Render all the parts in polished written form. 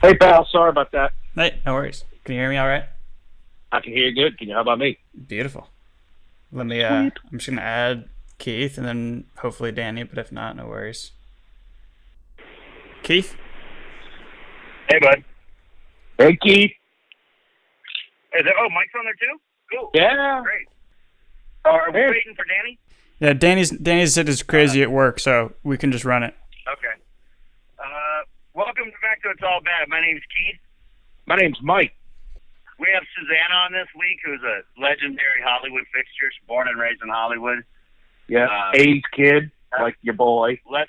Hey, pal. Sorry about that. Hey, no worries. Can you hear me all right? I can hear you good. Can you? How about me? Beautiful. Let me, Sweet. I'm just going to add Keith and then hopefully Danny, but if not, no worries. Keith? Hey, bud. Hey, Keith. Mike's on there too? Cool. Yeah. Great. Are we Hey. waiting for Danny? Yeah, Danny's said it's crazy at work, so we can just run it. Okay. Welcome back to It's All Bad. My name's Keith. My name's Mike. We have Susannah on this week, who's a legendary Hollywood fixture, born and raised in Hollywood. Yeah. AIDS kid, like your boy. Less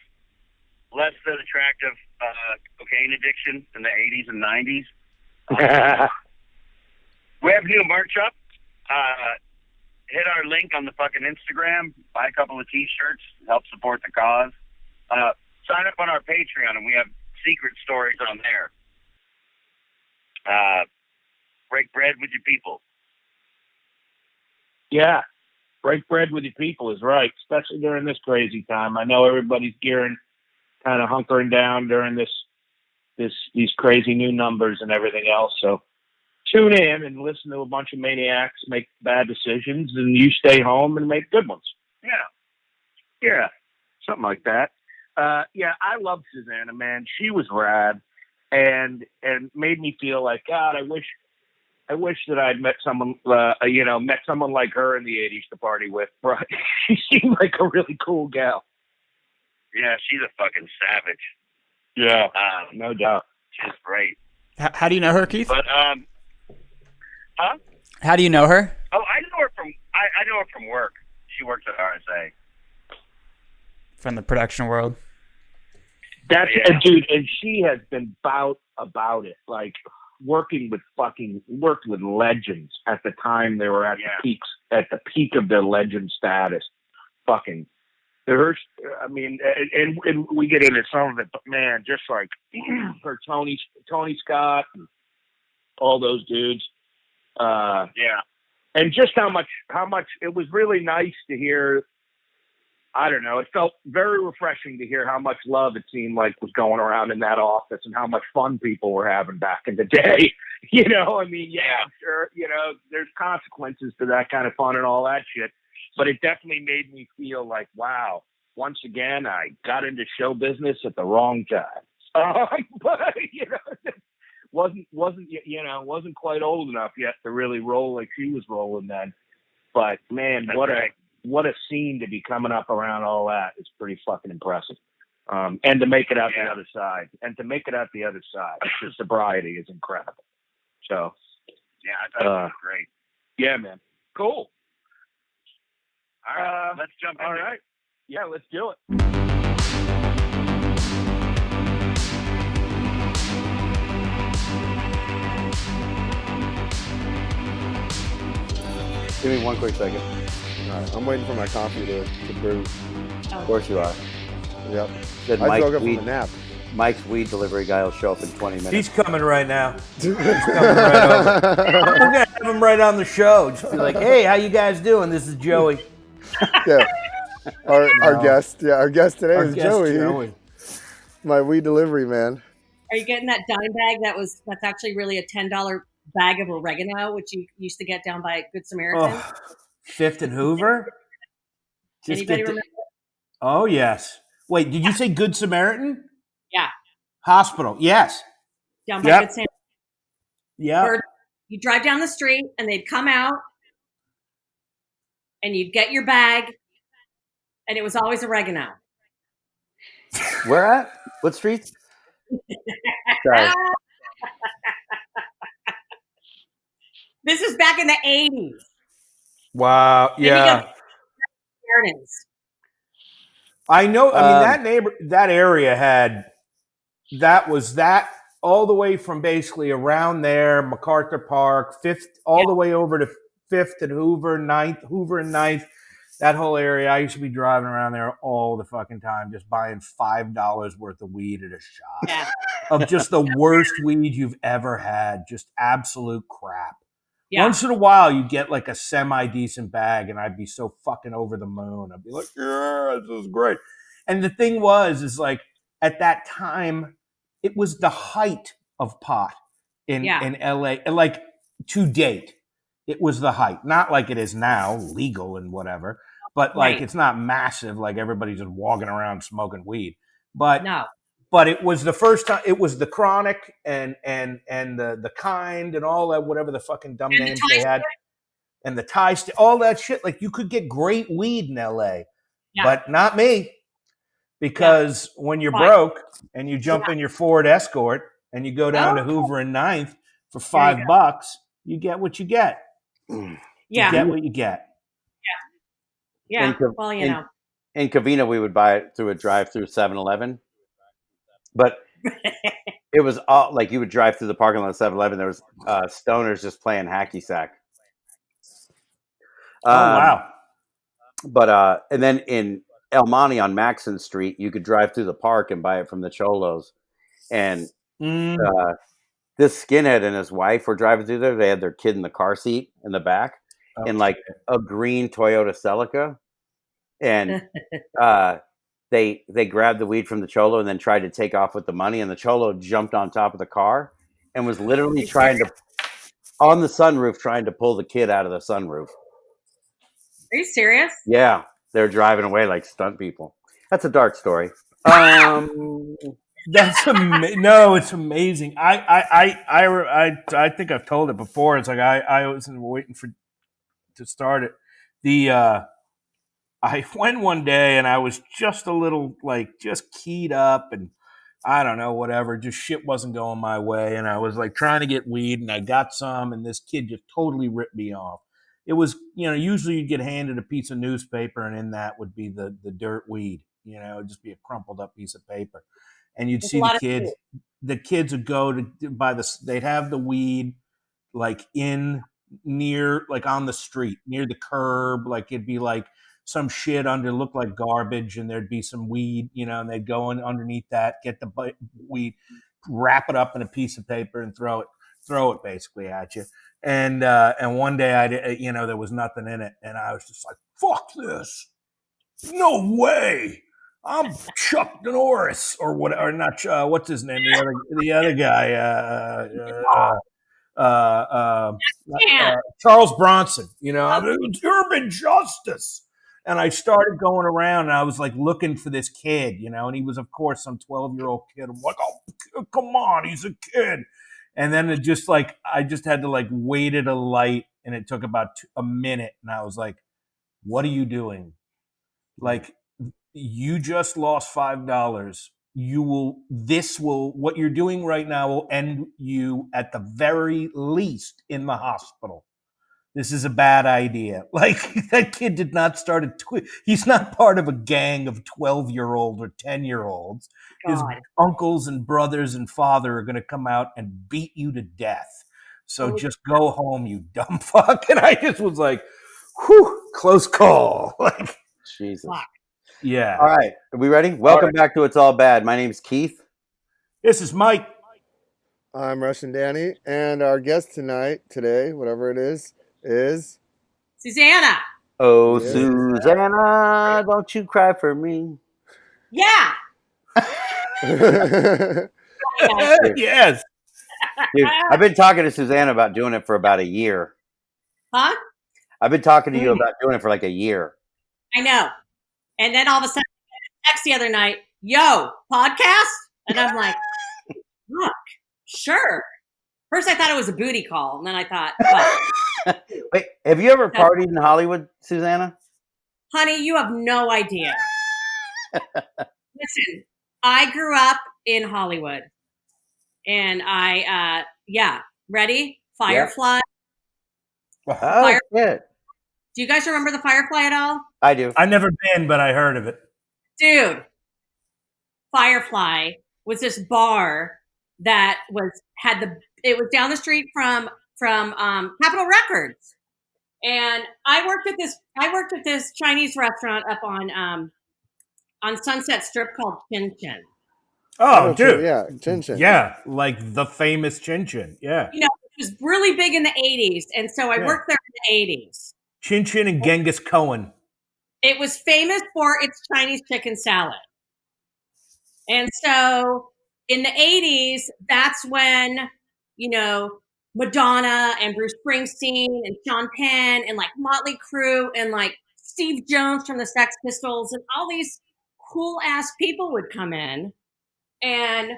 than attractive cocaine addiction in the 80s and 90s. We have new merch up. Hit our link on the fucking Instagram. Buy a couple of T-shirts. Help support the cause. Sign up on our Patreon, and we have secret stories on there. Break bread with your people. Yeah. Break bread with your people is right, especially during this crazy time. I know everybody's kind of hunkering down during these crazy new numbers and everything else. So tune in and listen to a bunch of maniacs make bad decisions, and you stay home and make good ones. Yeah, something like that. Yeah, I love Susannah, man. She was rad, and made me feel like, God, I wish that I'd met someone like her in the '80s to party with. Right? She seemed like a really cool gal. Yeah, she's a fucking savage. Yeah, no doubt. She's great. How do you know her, Keith? But huh? How do you know her? Oh, I know her from work. She works at RSA. From the production world. That's Yeah. dude, and she has been about it, like working with legends at the time they were at the peak of their legend status. Fucking, her, I mean, and we get into some of it, but man, just like her Tony Scott, and all those dudes. Yeah. And just how much it was really nice to hear. I don't know. It felt very refreshing to hear how much love it seemed like was going around in that office and how much fun people were having back in the day. You know, I mean, yeah, I'm sure, there's consequences to that kind of fun and all that shit. But it definitely made me feel like, wow, once again, I got into show business at the wrong time. But, wasn't quite old enough yet to really roll like she was rolling then. But man, what a scene to be coming up around all that. It's pretty fucking impressive. And to make it out the other side. The sobriety is incredible. So yeah, I thought it was great. Yeah, man. Cool. All right, let's jump in. All right. Yeah, let's do it. Give me one quick second. All right, I'm waiting for my coffee to brew. Of course you are. Yep. Said I Mike woke up from weed, a nap. Mike's weed delivery guy will show up in 20 minutes. He's coming right now. He's coming right over. We're gonna have him right on the show. Just be like, "Hey, how you guys doing? This is Joey." Yeah. Our guest today Our is guest, Joey. My weed delivery man. Are you getting that dime bag that's actually really a $10 bag of oregano, which you used to get down by Good Samaritan? Oh, Fifth and Hoover. Anybody remember? Oh yes. Wait, did you say Good Samaritan? Yeah. Hospital. Yes. Down by Good Samaritan. Yeah. You drive down the street and they'd come out and you'd get your bag and it was always oregano. Where at? What street? Sorry. This is back in the 80s. Wow. Yeah. I know. I mean, that area had, that was that all the way from basically around there, MacArthur Park, the way over to Fifth and Hoover and Ninth. That whole area, I used to be driving around there all the fucking time, just buying $5 worth of weed at a shop of just the worst weed you've ever had, just absolute crap. Yeah. Once in a while, you get like a semi-decent bag, and I'd be so fucking over the moon. I'd be like, yeah, this is great. And the thing is like, at that time, it was the height of pot in Yeah. in LA, like to date. It was the height, not like it is now, legal and whatever, but like Right. it's not massive, like everybody's just walking around smoking weed. But No. but it was the first time. It was the Chronic and the Kind and all that, whatever the fucking dumb And the names Thai they had, and the Thai, all that shit. Like you could get great weed in LA, Yeah. but not me, because when you're Fine. broke and you jump in your Ford Escort and you go down to Oh. Hoover and Ninth for There you $5, you get what you get. You Yeah. get what you get. Yeah. In, Well, you in, know. in Covina, we would buy it through a drive-through 7-Eleven, but it was all like you would drive through the parking lot of 7-Eleven. There was stoners just playing hacky sack. Oh wow. But and then in El Monte on Maxon Street, you could drive through the park and buy it from the Cholos. And this skinhead and his wife were driving through there. They had their kid in the car seat in the back, in like a green Toyota Celica, and they grabbed the weed from the Cholo and then tried to take off with the money. And the Cholo jumped on top of the car and was literally trying to, on the sunroof, trying to pull the kid out of the sunroof. Are you serious? Yeah, they're driving away like stunt people. That's a dark story. That's no, it's amazing. I think I've told it before. It's like I was waiting to start it. I went one day and I was just a little like just keyed up and I don't know, whatever, just shit wasn't going my way. And I was like trying to get weed and I got some and this kid just totally ripped me off. It was, usually you'd get handed a piece of newspaper and in that would be the dirt weed, it'd just be a crumpled up piece of paper. And you'd see the kids would go to buy they'd have the weed like in near, like on the street, near the curb, like it'd be like some shit under, looked like garbage, and there'd be some weed, and they'd go in underneath that, get the weed, wrap it up in a piece of paper, and throw it basically at you. And one day there was nothing in it, and I was just like, "Fuck this! No way! I'm Chuck Norris or what? Or not? What's his name? The other guy. Charles Bronson. It's urban justice." And I started going around and I was like looking for this kid, and he was, of course, some 12-year-old kid. I'm like, oh, come on, he's a kid. And then it just like, I just had to like wait at a light and it took about a minute. And I was like, what are you doing? Like, you just lost $5. What you're doing right now will end you at the very least in the hospital. This is a bad idea. Like, that kid did not start he's not part of a gang of 12-year-olds or 10-year-olds. His uncles and brothers and father are going to come out and beat you to death. So just go home, you dumb fuck. And I just was like, whew, close call. Like, Jesus. Fuck. Yeah. All right. Are we ready? Welcome back to It's All Bad. My name's Keith. This is Mike. I'm Russian Danny, and our guest today, whatever it is Susannah. Oh, Yes. Susannah, don't you cry for me. Yeah. Yes. Dude, I've been talking to Susannah about doing it for about a year. Huh? I've been talking to you about doing it for like a year. I know. And then all of a sudden, I got a text the other night, yo, podcast? And I'm like, look, sure. First, I thought it was a booty call. And then I thought, well, Wait, have you ever partied in Hollywood, Susannah? honey, you have no idea. Listen, I grew up in Hollywood. And ready? Firefly. Oh, shit. Do you guys remember the Firefly at all? I do. I've never been, but I heard of it. Dude, Firefly was this bar that it was down the street from Capitol Records, and I worked at this Chinese restaurant up on Sunset Strip called Chin Chin. Oh, dude, yeah, Chin Chin. Yeah, like the famous Chin Chin. Yeah, it was really big in the '80s, and so I worked there in the '80s. Chin Chin and Genghis Cohen. It was famous for its Chinese chicken salad. And so in the 80s, that's when, Madonna and Bruce Springsteen and Sean Penn and like Motley Crue and like Steve Jones from the Sex Pistols and all these cool ass people would come in. And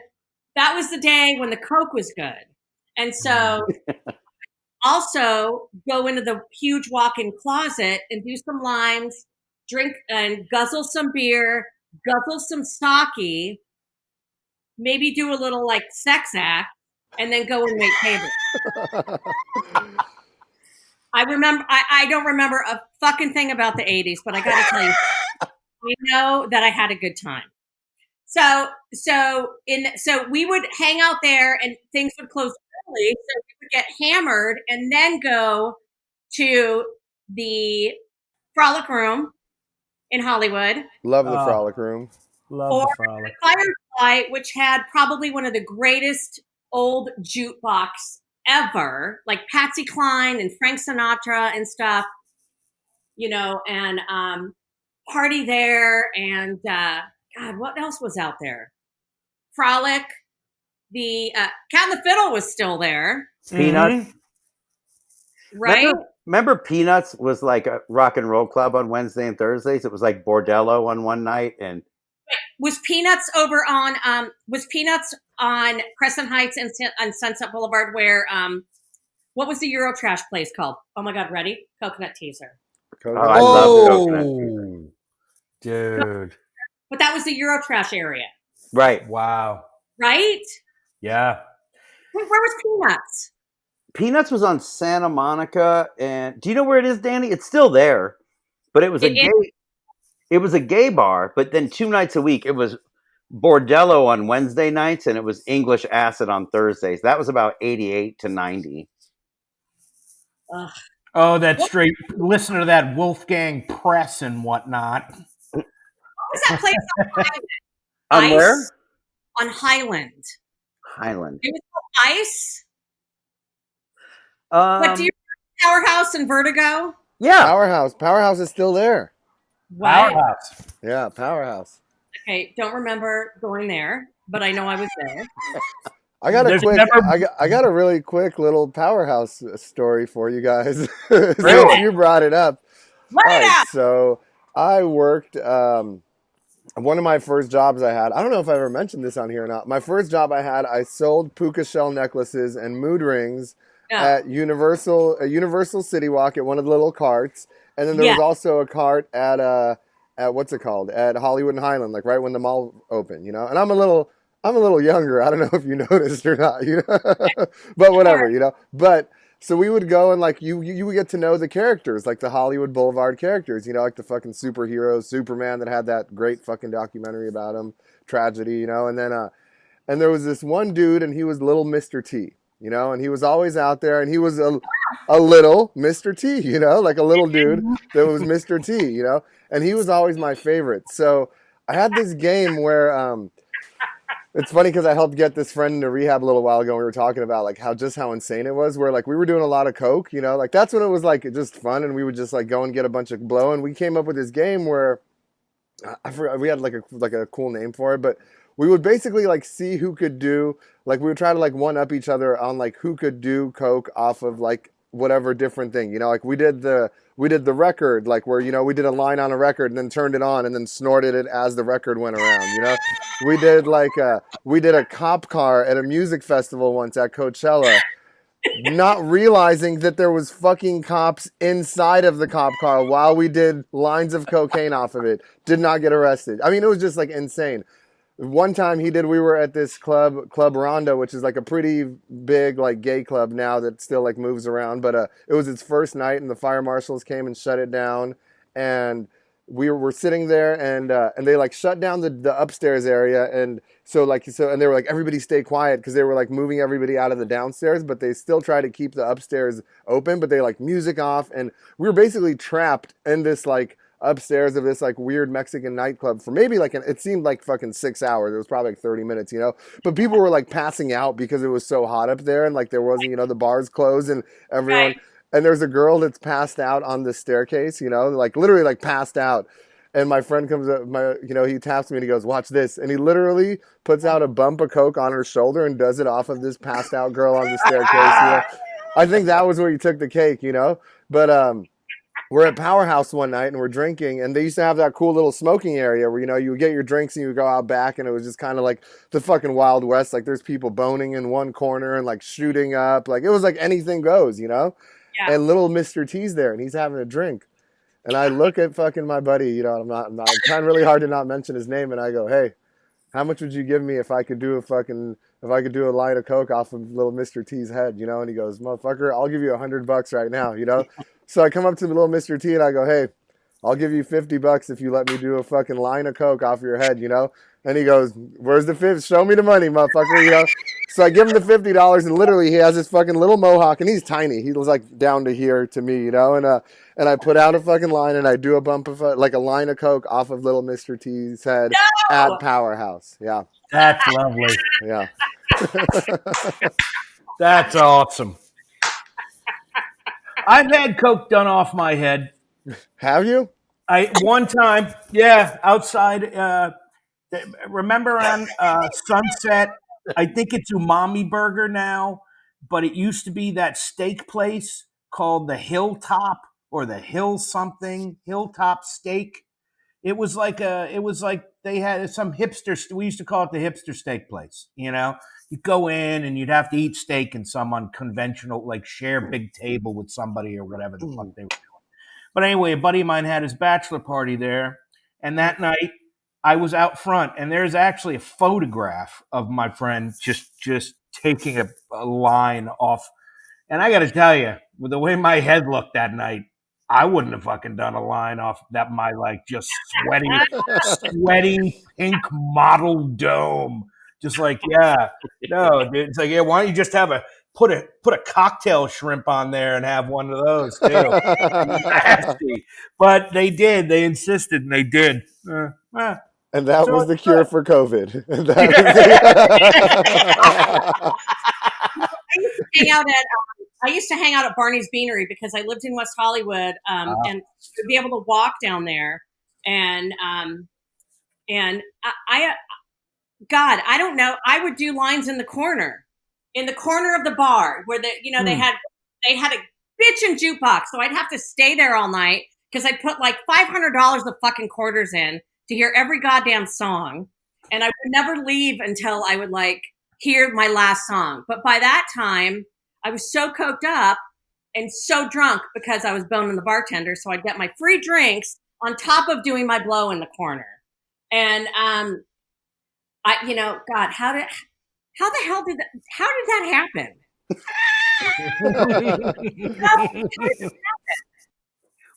that was the day when the Coke was good. And so also go into the huge walk-in closet and do some limes, drink and guzzle some beer, guzzle some sake, maybe do a little like sex act, and then go and make tables. I don't remember a fucking thing about the 80s, but I gotta tell you, I know that I had a good time. So we would hang out there and things would close early, so we would get hammered and then go to the Frolic Room in Hollywood. Love the Frolic Room. Love the Frolic. Firefly, which had probably one of the greatest old jukebox ever, like Patsy Cline and Frank Sinatra and stuff, and party there. And God, what else was out there? Frolic. The Cat and the Fiddle was still there. Peanuts. Right? Remember Peanuts was like a rock and roll club on Wednesday and Thursdays? It was like Bordello on one night. And was Peanuts on Crescent Heights and on Sunset Boulevard where what was the Eurotrash place called? Oh my God, ready? Coconut Teaser. I love Coconut Teaser. Dude. But that was the Eurotrash area. Right. Wow. Right? Yeah. Where was Peanuts? Peanuts was on Santa Monica, and do you know where it is, Danny? It's still there, but it was a gay bar. But then 2 nights a week, it was Bordello on Wednesday nights, and it was English Acid on Thursdays. That was about 88 to 90. Ugh. Oh, that's straight. Listen to that Wolfgang Press and whatnot. What was that place on Highland? On where? On Highland. Highland. It was called Ice. But do you remember Powerhouse and Vertigo? Yeah. Powerhouse is still there. What? Powerhouse. Yeah, Powerhouse. Okay, don't remember going there, but I know I was there. I got a really quick little Powerhouse story for you guys. Since you brought it up. So I worked one of my first jobs I had. I don't know if I ever mentioned this on here or not. My first job I sold puka shell necklaces and mood rings at Universal City Walk at one of the little carts, and then there was also a cart at what's it called, at Hollywood and Highland, like right when the mall opened, And I'm a little younger. I don't know if you noticed or not, but whatever, But so we would go and like you would get to know the characters, like the Hollywood Boulevard characters, like the fucking superheroes, Superman that had that great fucking documentary about him, Tragedy, and then and there was this one dude, and he was little Mr. T. And he was always out there, and he was a little Mr. T, like a little dude that was Mr. T, and he was always my favorite. So I had this game where, it's funny because I helped get this friend into rehab a little while ago. And we were talking about like how insane it was, where like we were doing a lot of coke, like that's when it was like just fun. And we would just like go and get a bunch of blow. And we came up with this game where I forgot, we had like a cool name for it, but we would basically like see who could do, like we would try to like one up each other on like who could do coke off of like whatever different thing, like we did the record, like where, we did a line on a record and then turned it on and then snorted it as the record went around, we did a cop car at a music festival once at Coachella, not realizing that there was fucking cops inside of the cop car while we did lines of cocaine off of it. Did not get arrested. I mean, it was just like insane. One time we were at this Club Rondo, which is like a pretty big like gay club now that still like moves around. But it was its first night, and the fire marshals came and shut it down. And we were sitting there, and they like shut down the upstairs area, and and they were like, everybody stay quiet, because they were like moving everybody out of the downstairs, but they still tried to keep the upstairs open. But they like music off, and we were basically trapped in this like upstairs of this like weird Mexican nightclub for maybe like it seemed like fucking 6 hours. It was probably like 30 minutes, but people were like passing out because it was so hot up there, and like there wasn't, the bars closed, and everyone, and there's a girl that's passed out on the staircase, like literally like passed out, And my friend comes up, he taps me and he goes, "Watch this." And he literally puts out a bump of Coke on her shoulder and does it off of this passed out girl on the staircase. I think that was where he took the cake, But we're at Powerhouse one night and we're drinking, and they used to have that cool little smoking area where, you would get your drinks and you would go out back, and it was just kind of like the fucking Wild West. Like there's people boning in one corner and like shooting up. Like it was like anything goes, Yeah. And little Mr. T's there and he's having a drink. And I look at fucking my buddy, I'm trying really hard to not mention his name, and I go, "Hey, how much would you give me if I could do a line of Coke off of little Mr. T's head, And he goes, "Motherfucker, I'll give you $100 right now, So I come up to little Mr. T and I go, "Hey, I'll give you $50 if you let me do a fucking line of Coke off your head, And he goes, "Where's the 50? Show me the money, motherfucker, So I give him the $50, and literally he has this fucking little mohawk, and he's tiny. He was like down to here to me, And I put out a fucking line, and I do a bump of like a line of Coke off of little Mr. T's head at Powerhouse. Yeah, that's lovely. Yeah, that's awesome. I've had Coke done off my head. Have you? One time, yeah, outside. Remember on Sunset? I think it's Umami Burger now, but it used to be that steak place called the Hilltop or the Hilltop Steak. It was like they had some hipster. We used to call it the hipster steak place. You'd go in and you'd have to eat steak in some unconventional, like share big table with somebody or whatever the fuck they were doing. But anyway, a buddy of mine had his bachelor party there, and that night I was out front, and there's actually a photograph of my friend just taking a line off. And I got to tell you, with the way my head looked that night, I wouldn't have fucking done a line off that my just sweaty pink model dome. Just like, yeah, no, dude. It's like, yeah, why don't you just put a cocktail shrimp on there and have one of those too? Nasty. But they did. They insisted, and they did. And that was the cure for COVID. I used to hang out at Barney's Beanery because I lived in West Hollywood, and to be able to walk down there, and I don't know, I would do lines in the corner of the bar where they had a bitchin' jukebox, so I'd have to stay there all night because I'd put like $500 of fucking quarters in to hear every goddamn song, and I would never leave until I would like hear my last song. But by that time, I was so coked up and so drunk because I was boning the bartender, so I'd get my free drinks on top of doing my blow in the corner. And God, how the hell did that happen?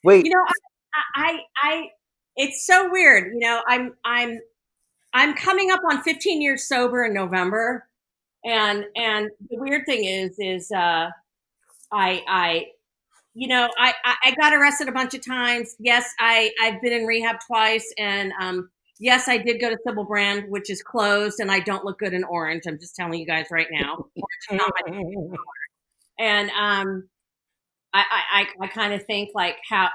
Wait, I it's so weird. I'm coming up on 15 years sober in November, and the weird thing is I got arrested a bunch of times. Yes, I've been in rehab twice, and yes, I did go to Sybil Brand, which is closed, and I don't look good in orange. I'm just telling you guys right now. Orange is not my favorite color. And I kind of think like how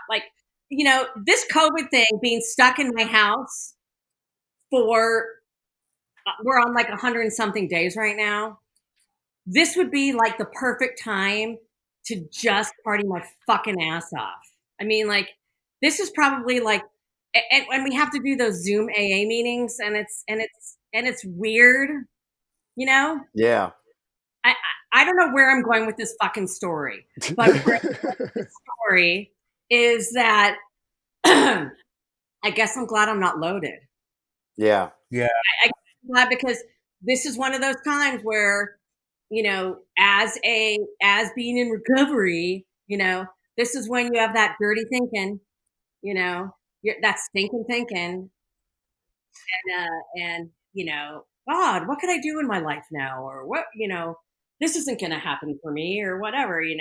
this COVID thing, being stuck in my house for we're on like 100 and something days right now. This would be like the perfect time to just party my fucking ass off. I mean, like, this is probably like, and we have to do those Zoom AA meetings, and it's weird, Yeah. I don't know where I'm going with this fucking story, but the story is that I guess I'm glad I'm not loaded. Yeah. Yeah. I'm glad, because this is one of those times where, as being in recovery, this is when you have that dirty thinking, that stinking thinking, and God, what could I do in my life now, or what, this isn't going to happen for me, or whatever, and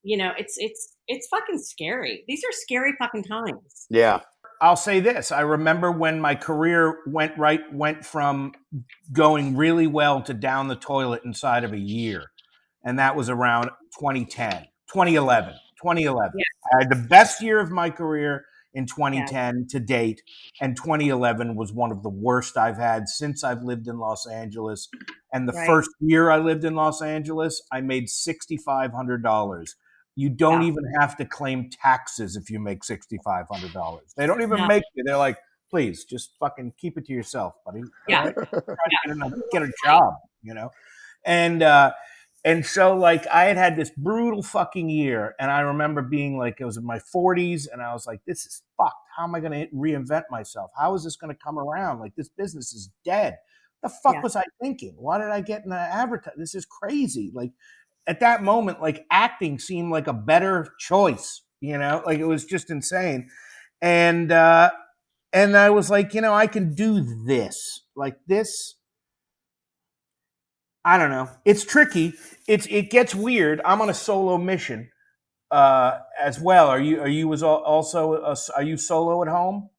it's fucking scary. These are scary fucking times. Yeah. I'll say this. I remember when my career went from going really well to down the toilet inside of a year. And that was around 2011. Yeah. I had the best year of my career in 2010 to date, and 2011 was one of the worst I've had since I've lived in Los Angeles. And the first year I lived in Los Angeles, I made $6,500. You don't even have to claim taxes if you make $6,500. They don't even make you. They're like, please, just fucking keep it to yourself, buddy. Yeah. Right? Try to get a job, And so, like, I had this brutal fucking year, and I remember being like, it was in my 40s, and I was like, this is fucked. How am I going to reinvent myself? How is this going to come around? Like, this business is dead. The fuck was I thinking? Why did I get in the advertising? This is crazy. Like, at that moment, like, acting seemed like a better choice, like, it was just insane. And I was like, I can do this. Like, this, I don't know. It's tricky. It gets weird. I'm on a solo mission as well. Are you are you solo at home?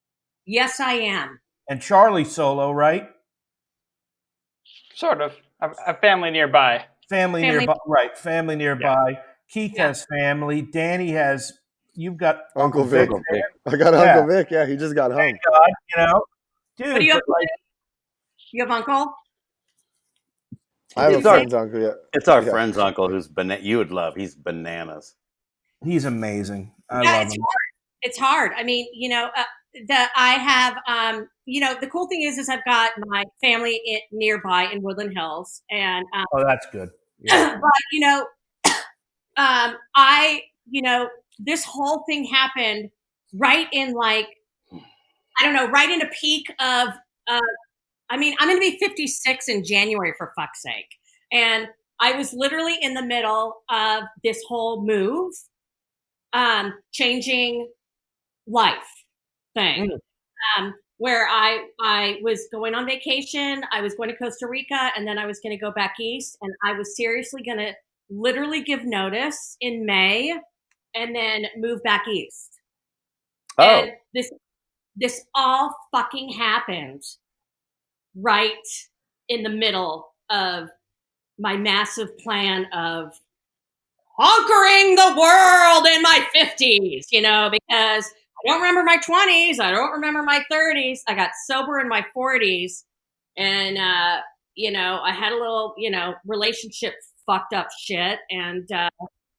Yes, I am. And Charlie's solo, right? Sort of. A family nearby. Family nearby, right? Family nearby. Yeah. Keith has family. Danny has. You've got Uncle Vic. I got Uncle Vic. Yeah, he just got home. Thank God, dude. What do you have? You have uncle? I have a friend's uncle. Yeah, it's our friend's uncle who's you would love. He's bananas. He's amazing. I love him. Hard. It's hard. I mean, I have, the cool thing is I've got my family nearby in Woodland Hills, and that's good. Yeah. But this whole thing happened right in right in a peak of. I'm going to be 56 in January, for fuck's sake. And I was literally in the middle of this whole move, changing life thing, where I was going on vacation. I was going to Costa Rica, and then I was going to go back east. And I was seriously going to literally give notice in May and then move back east. Oh. And this all fucking happened right in the middle of my massive plan of conquering the world in my 50s, because I don't remember my 20s. I don't remember my 30s. I got sober in my 40s. And, I had a little, relationship fucked up shit. And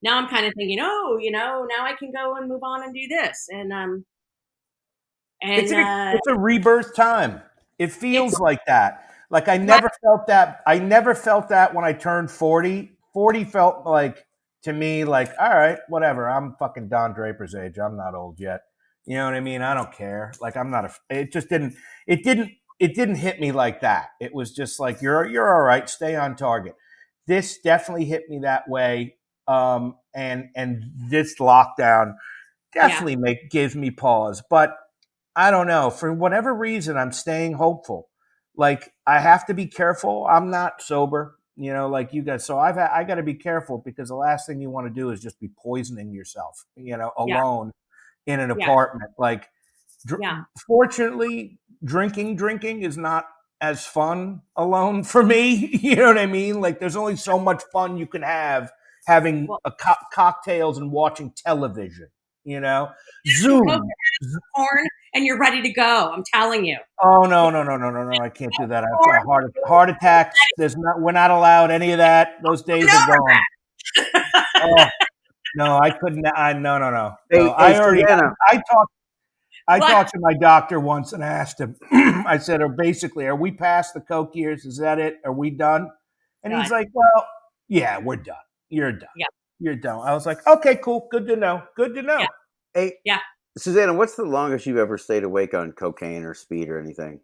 now I'm kind of thinking, now I can go and move on and do this. And it's a rebirth time. It feels like that. Like I never felt that. I never felt that when I turned 40. 40 felt like, to me, like, all right, whatever. I'm fucking Don Draper's age. I'm not old yet. You know what I mean? I don't care. Like I'm not it didn't hit me like that. It was just like, you're all right. Stay on target. This definitely hit me that way. And this lockdown definitely gives me pause, but I don't know. For whatever reason, I'm staying hopeful. Like I have to be careful. I'm not sober, like you guys. So I got to be careful because the last thing you want to do is just be poisoning yourself, alone in an apartment. Like, fortunately, drinking is not as fun alone for me. You know what I mean? Like, there's only so much fun you can have having cocktails and watching television. Zoom. Porn and you're ready to go. I'm telling you. Oh no! I can't do that. I've got heart attacks. We're not allowed any of that. Those days are gone. Oh, no, I couldn't. No. Hey, I talked to my doctor once and asked him. I said, "Are we past the coke years? Is that it? Are we done?" And he's like, "Well, yeah, we're done. You're done. Yeah. You're done." I was like, "Okay, cool. Good to know. Yeah. Hey, Susannah, what's the longest you've ever stayed awake on cocaine or speed or anything?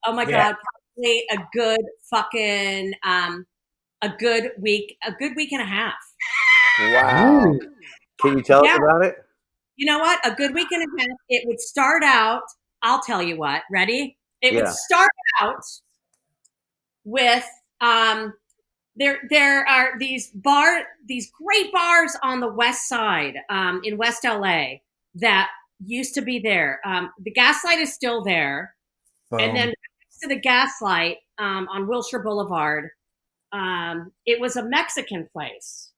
Oh my God, probably a good fucking a good week and a half. Wow. Can you tell us about it? You know what? A good week and a half. It would start out, I'll tell you what, ready? It would start out with there are these great bars on the west side in West LA that used to be there. The Gaslight is still there. And then next to the Gaslight on Wilshire Boulevard, it was a Mexican place.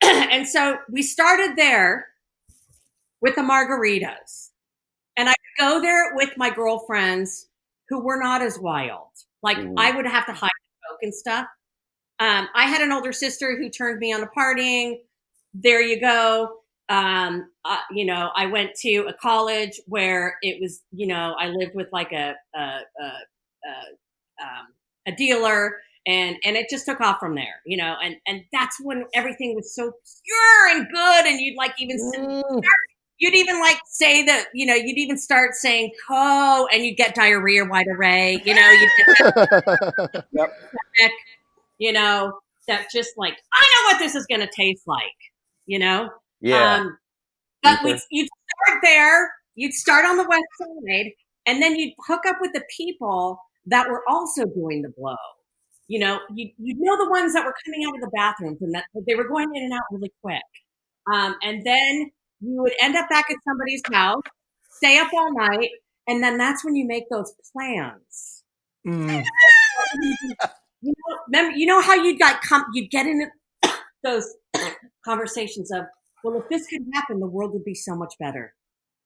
And so we started there. with the margaritas. And I would go there with my girlfriends who were not as wild. Like I would have to hide the coke and stuff. I had an older sister who turned me on to partying. There you go. I went to a college where it was, I lived with like a dealer, and it just took off from there, and that's when everything was so pure and good, and you'd like even you'd even like say that, you'd even start saying "co" and you'd get diarrhea right away, you'd get that, yep. That just like, I know what this is going to taste like, Yeah. But you'd start there, you'd start on the west side, and then you'd hook up with the people that were also doing the blow. You'd know the ones that were coming out of the bathrooms and that they were going in and out really quick. And then you would end up back at somebody's house, stay up all night, and then that's when you make those plans. Remember, how you'd get into those conversations of, well, if this could happen, the world would be so much better,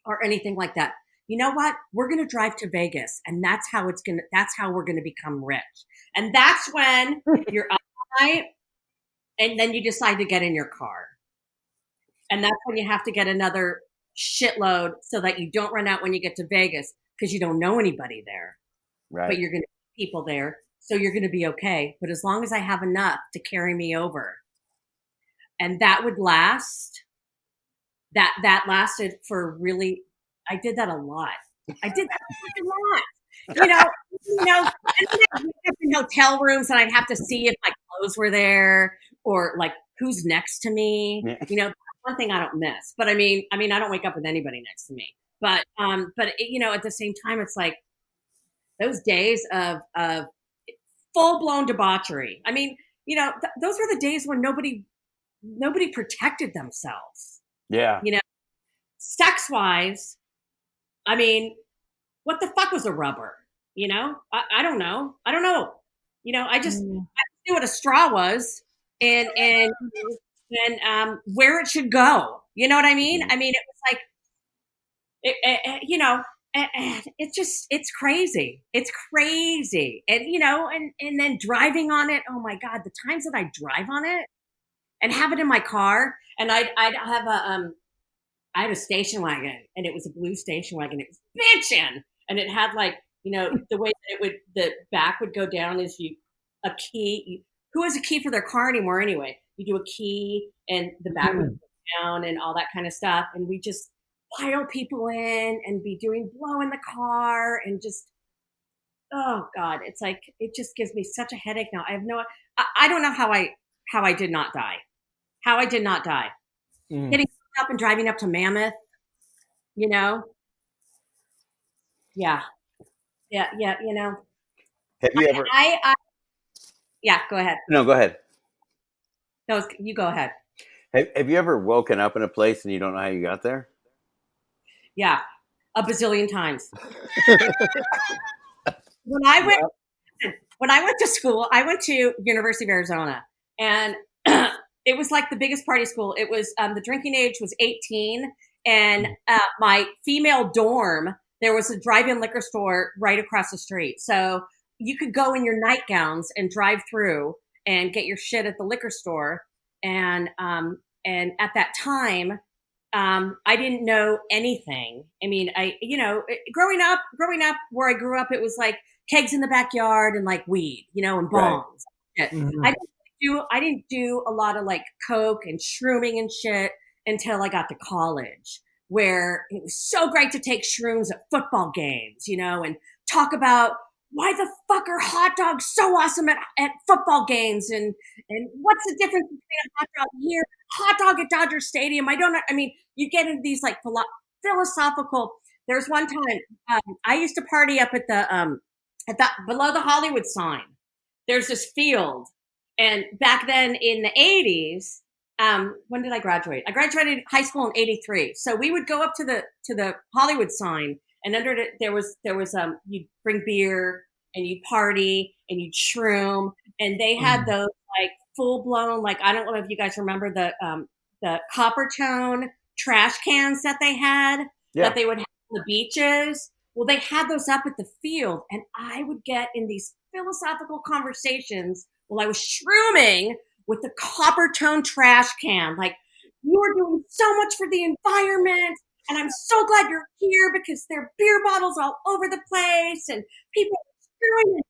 or anything like that. You know what? We're going to drive to Vegas, and that's how we're going to become rich. And that's when you're up all night, and then you decide to get in your car. And that's when you have to get another shitload so that you don't run out when you get to Vegas, because you don't know anybody there. Right. But you're going to meet people there, so you're going to be okay. But as long as I have enough to carry me over. And that would last. That lasted for really. I did that a lot. I did that a lot. I'd be in hotel rooms, and I'd have to see if my clothes were there, or like who's next to me. Yeah. One thing I don't miss. But I mean, I don't wake up with anybody next to me. But at the same time, it's like those days of full blown debauchery. I mean, those were the days when nobody protected themselves. Yeah. Sex wise, I mean, what the fuck was a rubber? I don't know. I just knew what a straw was, and where it should go. You know what I mean? I mean, it was like, it's crazy. It's crazy. And then driving on it. Oh my God, the times that I drive on it and have it in my car, and I'd have I had a station wagon, and it was a blue station wagon. It was bitchin', and it had like, the way that the back would go down is a key. Who has a key for their car anymore anyway? You do a key, and the back would go down and all that kind of stuff. And we just pile people in and be doing blow in the car, and just, oh God, it's like, it just gives me such a headache now. I don't know how I did not die. How I did not die. Getting up and driving up to Mammoth, Yeah. Have you ever? Yeah, go ahead. No, go ahead. No, you go ahead. Have you ever woken up in a place and you don't know how you got there? Yeah, a bazillion times. When I went to school, I went to University of Arizona, and it was like the biggest party school. It was the drinking age was 18, and my female dorm, there was a drive-in liquor store right across the street. So you could go in your nightgowns and drive through and get your shit at the liquor store. And at that time, I didn't know anything. I mean, growing up where I grew up, it was like kegs in the backyard and like weed, and bongs. Right. Mm-hmm. I didn't do a lot of like coke and shrooming and shit until I got to college, where it was so great to take shrooms at football games, and talk about why the fuck are hot dogs so awesome at football games, and what's the difference between a hot dog here, hot dog at Dodger Stadium. You get into these like philosophical. There's one time I used to party up at the below the Hollywood sign. There's this field. And back then in the 80s, when did I graduate? I graduated high school in 83. So we would go up to the Hollywood sign, and under it there was you'd bring beer and you'd party and you'd shroom, and they had those like full blown, like, I don't know if you guys remember the copper tone trash cans that they had that they would have on the beaches. Well, they had those up at the field, and I would get in these philosophical conversations while I was shrooming with the copper tone trash can. Like, you are doing so much for the environment, and I'm so glad you're here because there are beer bottles all over the place, and people are screwing in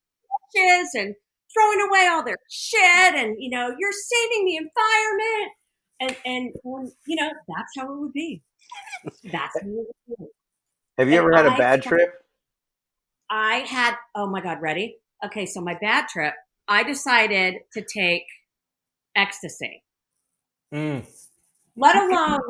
dishes and throwing away all their shit, and you're saving the environment, and that's how it would be. That's how it would be. Have you ever had a bad trip? I had, oh my God, ready? Okay, so my bad trip, I decided to take ecstasy. Let alone,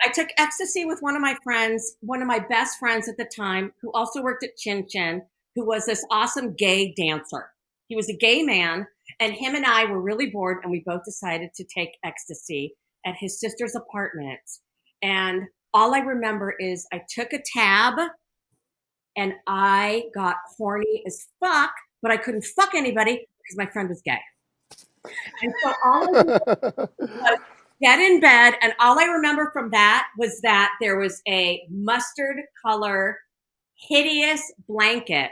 I took ecstasy with one of my friends, one of my best friends at the time, who also worked at Chin Chin, who was this awesome gay dancer. He was a gay man, and him and I were really bored, and we both decided to take ecstasy at his sister's apartment. And all I remember is I took a tab, and I got horny as fuck, but I couldn't fuck anybody because my friend was gay. And so all I did was get in bed, and all I remember from that was that there was a mustard color, hideous blanket.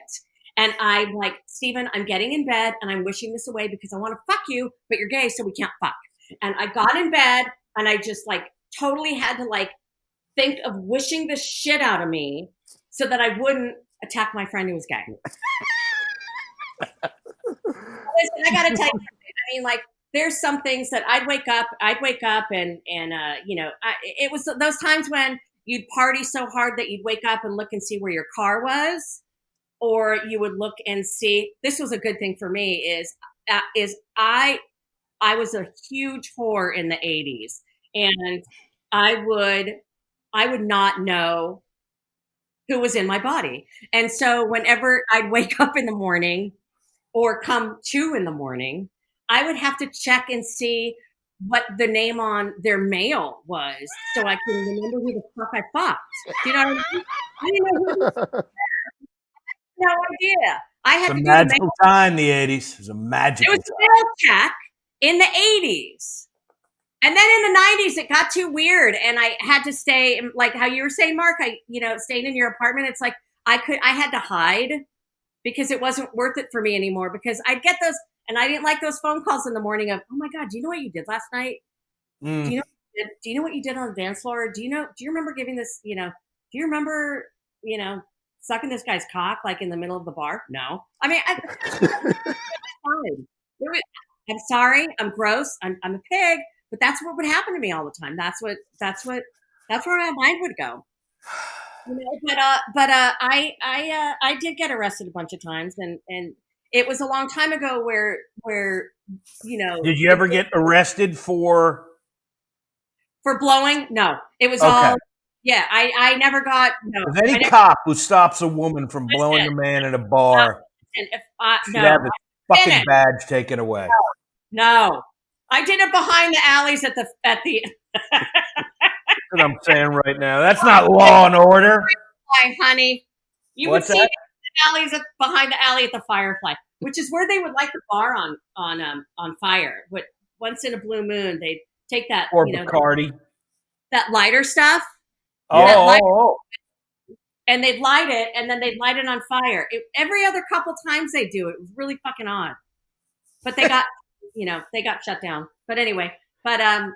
And I'm like, Steven, I'm getting in bed, and I'm wishing this away because I want to fuck you, but you're gay, so we can't fuck. And I got in bed, and I just totally had to think of wishing the shit out of me so that I wouldn't attack my friend who was gay. Listen, I got to tell you something. I mean, there's some things that I'd wake up and it was those times when you'd party so hard that you'd wake up and look and see where your car was, or you would look and see. This was a good thing for me is I was a huge whore in the 80s, and I would not know who was in my body. And so whenever I'd wake up in the morning or come to in the morning, I would have to check and see what the name on their mail was so I can remember who the fuck I fucked. Do you know what I mean? I didn't know who was no idea. I had it's to a do magical time in the 80s. It was a magical It was a mail check in the 80s. And then in the 90s, it got too weird, and I had to stay, like how you were saying, Mark. Staying in your apartment. It's like I had to hide because it wasn't worth it for me anymore. Because I'd get those, and I didn't like those phone calls in the morning of, oh my God, do you know what you did last night? Do you know what you did on the dance floor? Do you remember giving this? Do you remember sucking this guy's cock in the middle of the bar? No, I mean, I'm sorry, I'm gross, I'm a pig. But that's what would happen to me all the time. That's where my mind would go. But I did get arrested a bunch of times, and it was a long time ago where Did you ever get arrested for blowing? No, it was all. Yeah, I never got. No, any cop who stops a woman from blowing a man in a bar should have his fucking badge taken away. No. I did it behind the alleys at the. That's what I'm saying right now. That's not law and order. Hi, honey. You would see it in the alleys behind the alley at the Firefly, which is where they would light the bar on fire. But once in a blue moon, they'd take that Bacardi, that lighter stuff. And they'd light it, and then they'd light it on fire. Every other couple times they do it. It was really fucking odd. But they got. They got shut down. But anyway, but I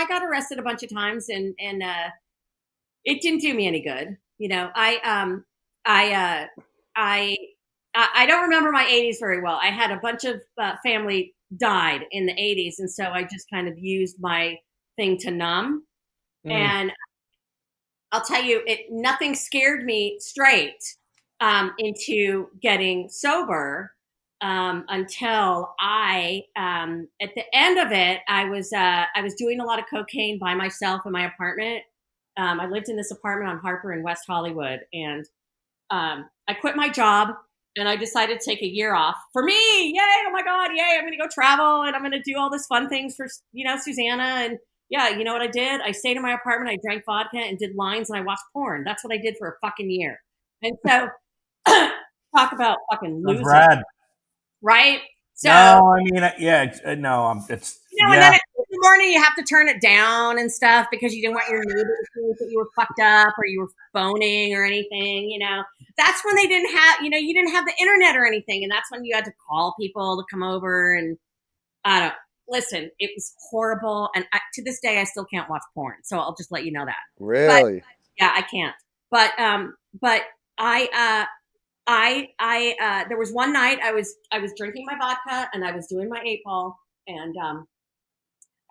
got arrested a bunch of times, and it didn't do me any good. I don't remember my 80s very well. I had a bunch of family died in the 80s, and so I just kind of used my thing to numb. And I'll tell you, nothing scared me straight into getting sober. Until at the end of it, I was doing a lot of cocaine by myself in my apartment. I lived in this apartment on Harper in West Hollywood, and I quit my job, and I decided to take a year off for me. Yay! Oh my God! Yay! I'm going to go travel, and I'm going to do all this fun things for Susannah. And yeah, you know what I did? I stayed in my apartment. I drank vodka and did lines, and I watched porn. That's what I did for a fucking year. And so, talk about fucking losing. Right? So no, I mean, yeah, no, it's and then I morning you have to turn it down and stuff because you didn't want your neighbor to think that you were fucked up or you were phoning or anything, you know. That's when they didn't have, you know, you didn't have the internet or anything, and that's when you had to call people to come over. And I don't listen. It was horrible, and to this day I still can't watch porn. So I'll just let you know that. Really? But, yeah, I can't. But there was one night I was drinking my vodka and I was doing my 8-ball, and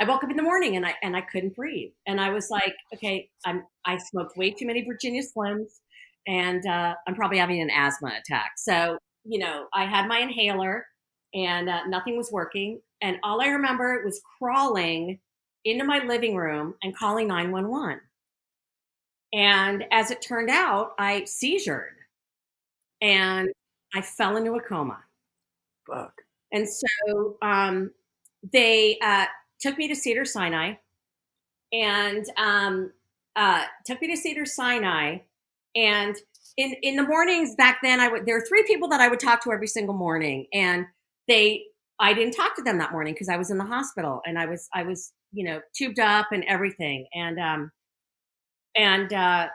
I woke up in the morning and I couldn't breathe, and I was like, okay, I smoked way too many Virginia Slims, and I'm probably having an asthma attack. So, you know, I had my inhaler and nothing was working, and all I remember was crawling into my living room and calling 911. And as it turned out, I seizured and I fell into a coma. Fuck. And so they took me to Cedars-Sinai, and and in the mornings back then, there were 3 people that I would talk to every single morning, and I didn't talk to them that morning because I was in the hospital and I was you know, tubed up and everything, and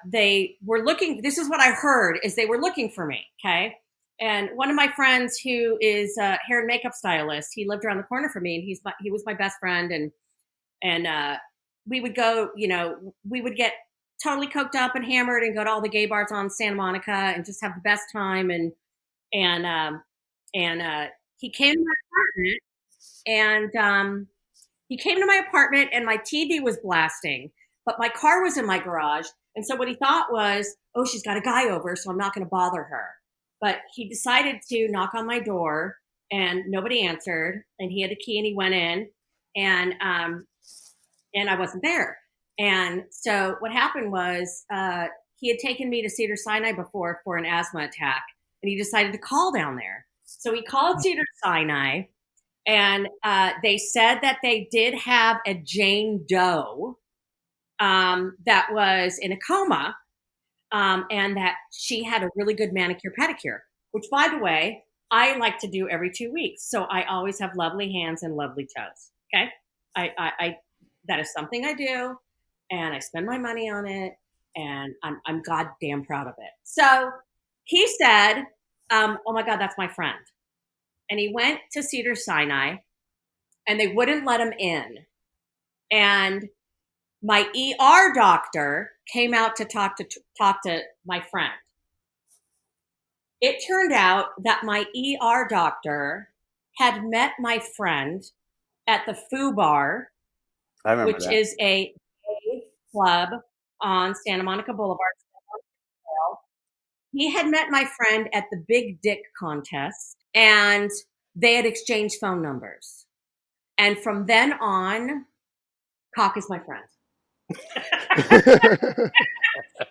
they were looking. This is what I heard, is they were looking for me. Okay. And one of my friends who is a hair and makeup stylist, he lived around the corner from me, and he was my best friend. And we would go, you know, we would get totally coked up and hammered and go to all the gay bars on Santa Monica and just have the best time. And he came to my apartment and my TV was blasting, but my car was in my garage. And so what he thought was, oh, she's got a guy over, so I'm not going to bother her. But he decided to knock on my door, and nobody answered. And he had a key, and he went in, and I wasn't there. And so what happened was he had taken me to Cedars-Sinai before for an asthma attack, and he decided to call down there. So he called Cedars-Sinai, and they said that they did have a Jane Doe that was in a coma. And that she had a really good manicure pedicure, which, by the way, I like to do every 2 weeks. So I always have lovely hands and lovely toes. Okay. I that is something I do, and I spend my money on it, and I'm goddamn proud of it. So he said, oh my God, that's my friend. And he went to Cedars-Sinai, and they wouldn't let him in. And my ER doctor came out to talk to my friend. It turned out that my ER doctor had met my friend at the Foo Bar, which is a gay club on Santa Monica Boulevard. He had met my friend at the Big Dick contest, and they had exchanged phone numbers. And from then on, cock is my friend.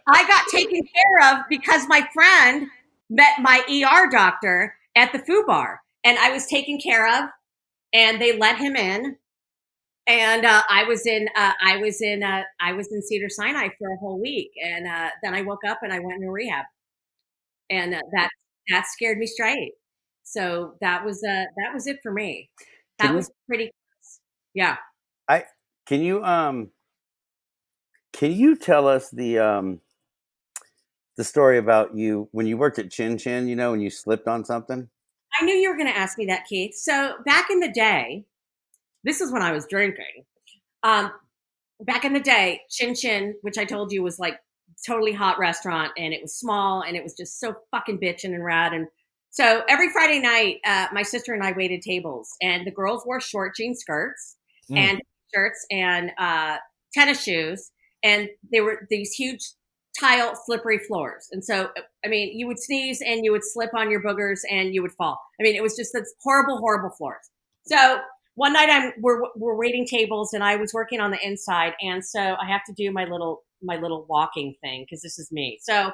I got taken care of because my friend met my ER doctor at the Foo Bar, and I was taken care of, and they let him in. And I was in Cedars-Sinai for a whole week, and then I woke up and I went into rehab, and that scared me straight. So that was it for me. That was pretty close. Yeah. Can you tell us the story about you when you worked at Chin Chin, you know, when you slipped on something? I knew you were going to ask me that, Keith. So back in the day, this is when I was drinking. Back in the day, Chin Chin, which I told you was like totally hot restaurant, and it was small, and it was just so fucking bitchin' and rad. And so every Friday night, my sister and I waited tables, and the girls wore short jean skirts and shirts and tennis shoes, and they were these huge tile slippery floors. And so, I mean, you would sneeze and you would slip on your boogers and you would fall. I mean, it was just this horrible, horrible floors. So one night we're waiting tables, and I was working on the inside, and so I have to do my little walking thing because this is me. So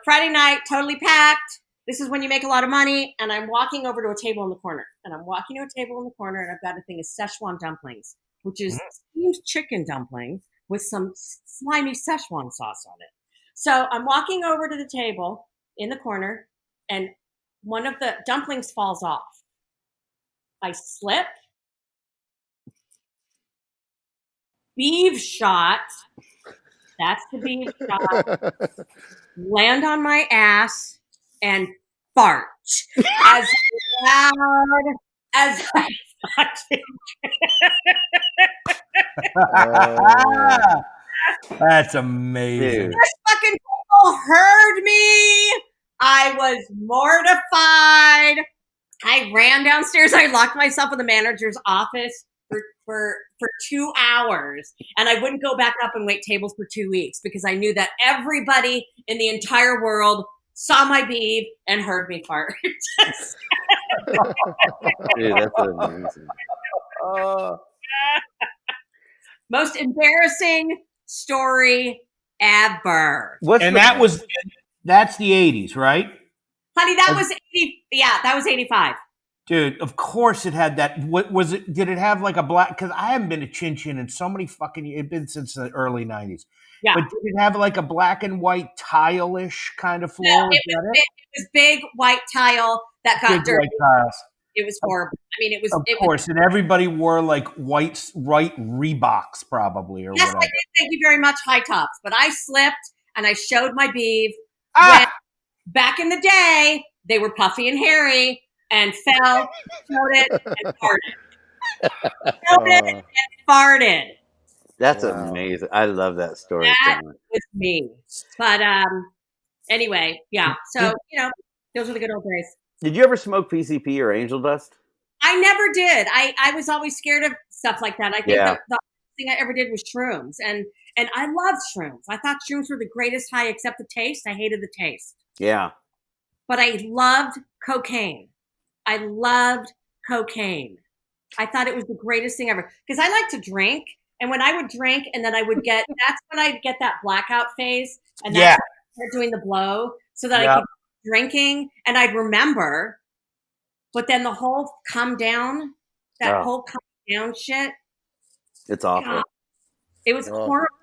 Friday night, totally packed. This is when you make a lot of money, and I'm walking over to a table in the corner, and I've got a thing of Szechuan dumplings, which is steamed chicken dumpling with some slimy Szechuan sauce on it. So I'm walking over to the table in the corner, and one of the dumplings falls off. I slip, beef shot. That's the beef shot. Land on my ass and fart as loud as I fucking That's amazing. Dude. This fucking people heard me. I was mortified. I ran downstairs. I locked myself in the manager's office for 2 hours, and I wouldn't go back up and wait tables for 2 weeks because I knew that everybody in the entire world saw my beef and heard me fart. Dude, that's amazing. Most embarrassing story ever. That's the 80s, right? Honey, that was 80. Yeah, that was 85. Dude, of course it had that. What was it? Did it have like a black? Because I haven't been to Chin Chin in so many fucking years. It's been since the early 90s. Yeah. But did it have like a black and white tile-ish kind of floor? No, it was big white tile that got big dirty. White tiles. It was horrible. I mean, it was. Of course, and everybody wore like white Reeboks probably or yes, whatever. I did. Thank you very much, high tops. But I slipped and I showed my beef. Back in the day, they were puffy and hairy and fell, floated, and farted. Floated and farted. That's amazing. I love that story. That was me. But anyway, yeah. So, those were the good old days. Did you ever smoke PCP or angel dust? I never did. I was always scared of stuff like that. I think the thing I ever did was shrooms. And I loved shrooms. I thought shrooms were the greatest high except the taste. I hated the taste. Yeah. But I loved cocaine. I thought it was the greatest thing ever. Because I like to drink. And when I would drink and then that's when I'd get that blackout phase. And that's when I started doing the blow so that I could keep drinking. And I'd remember. But then the whole come down, whole come down shit. It's awful. God, it was horrible.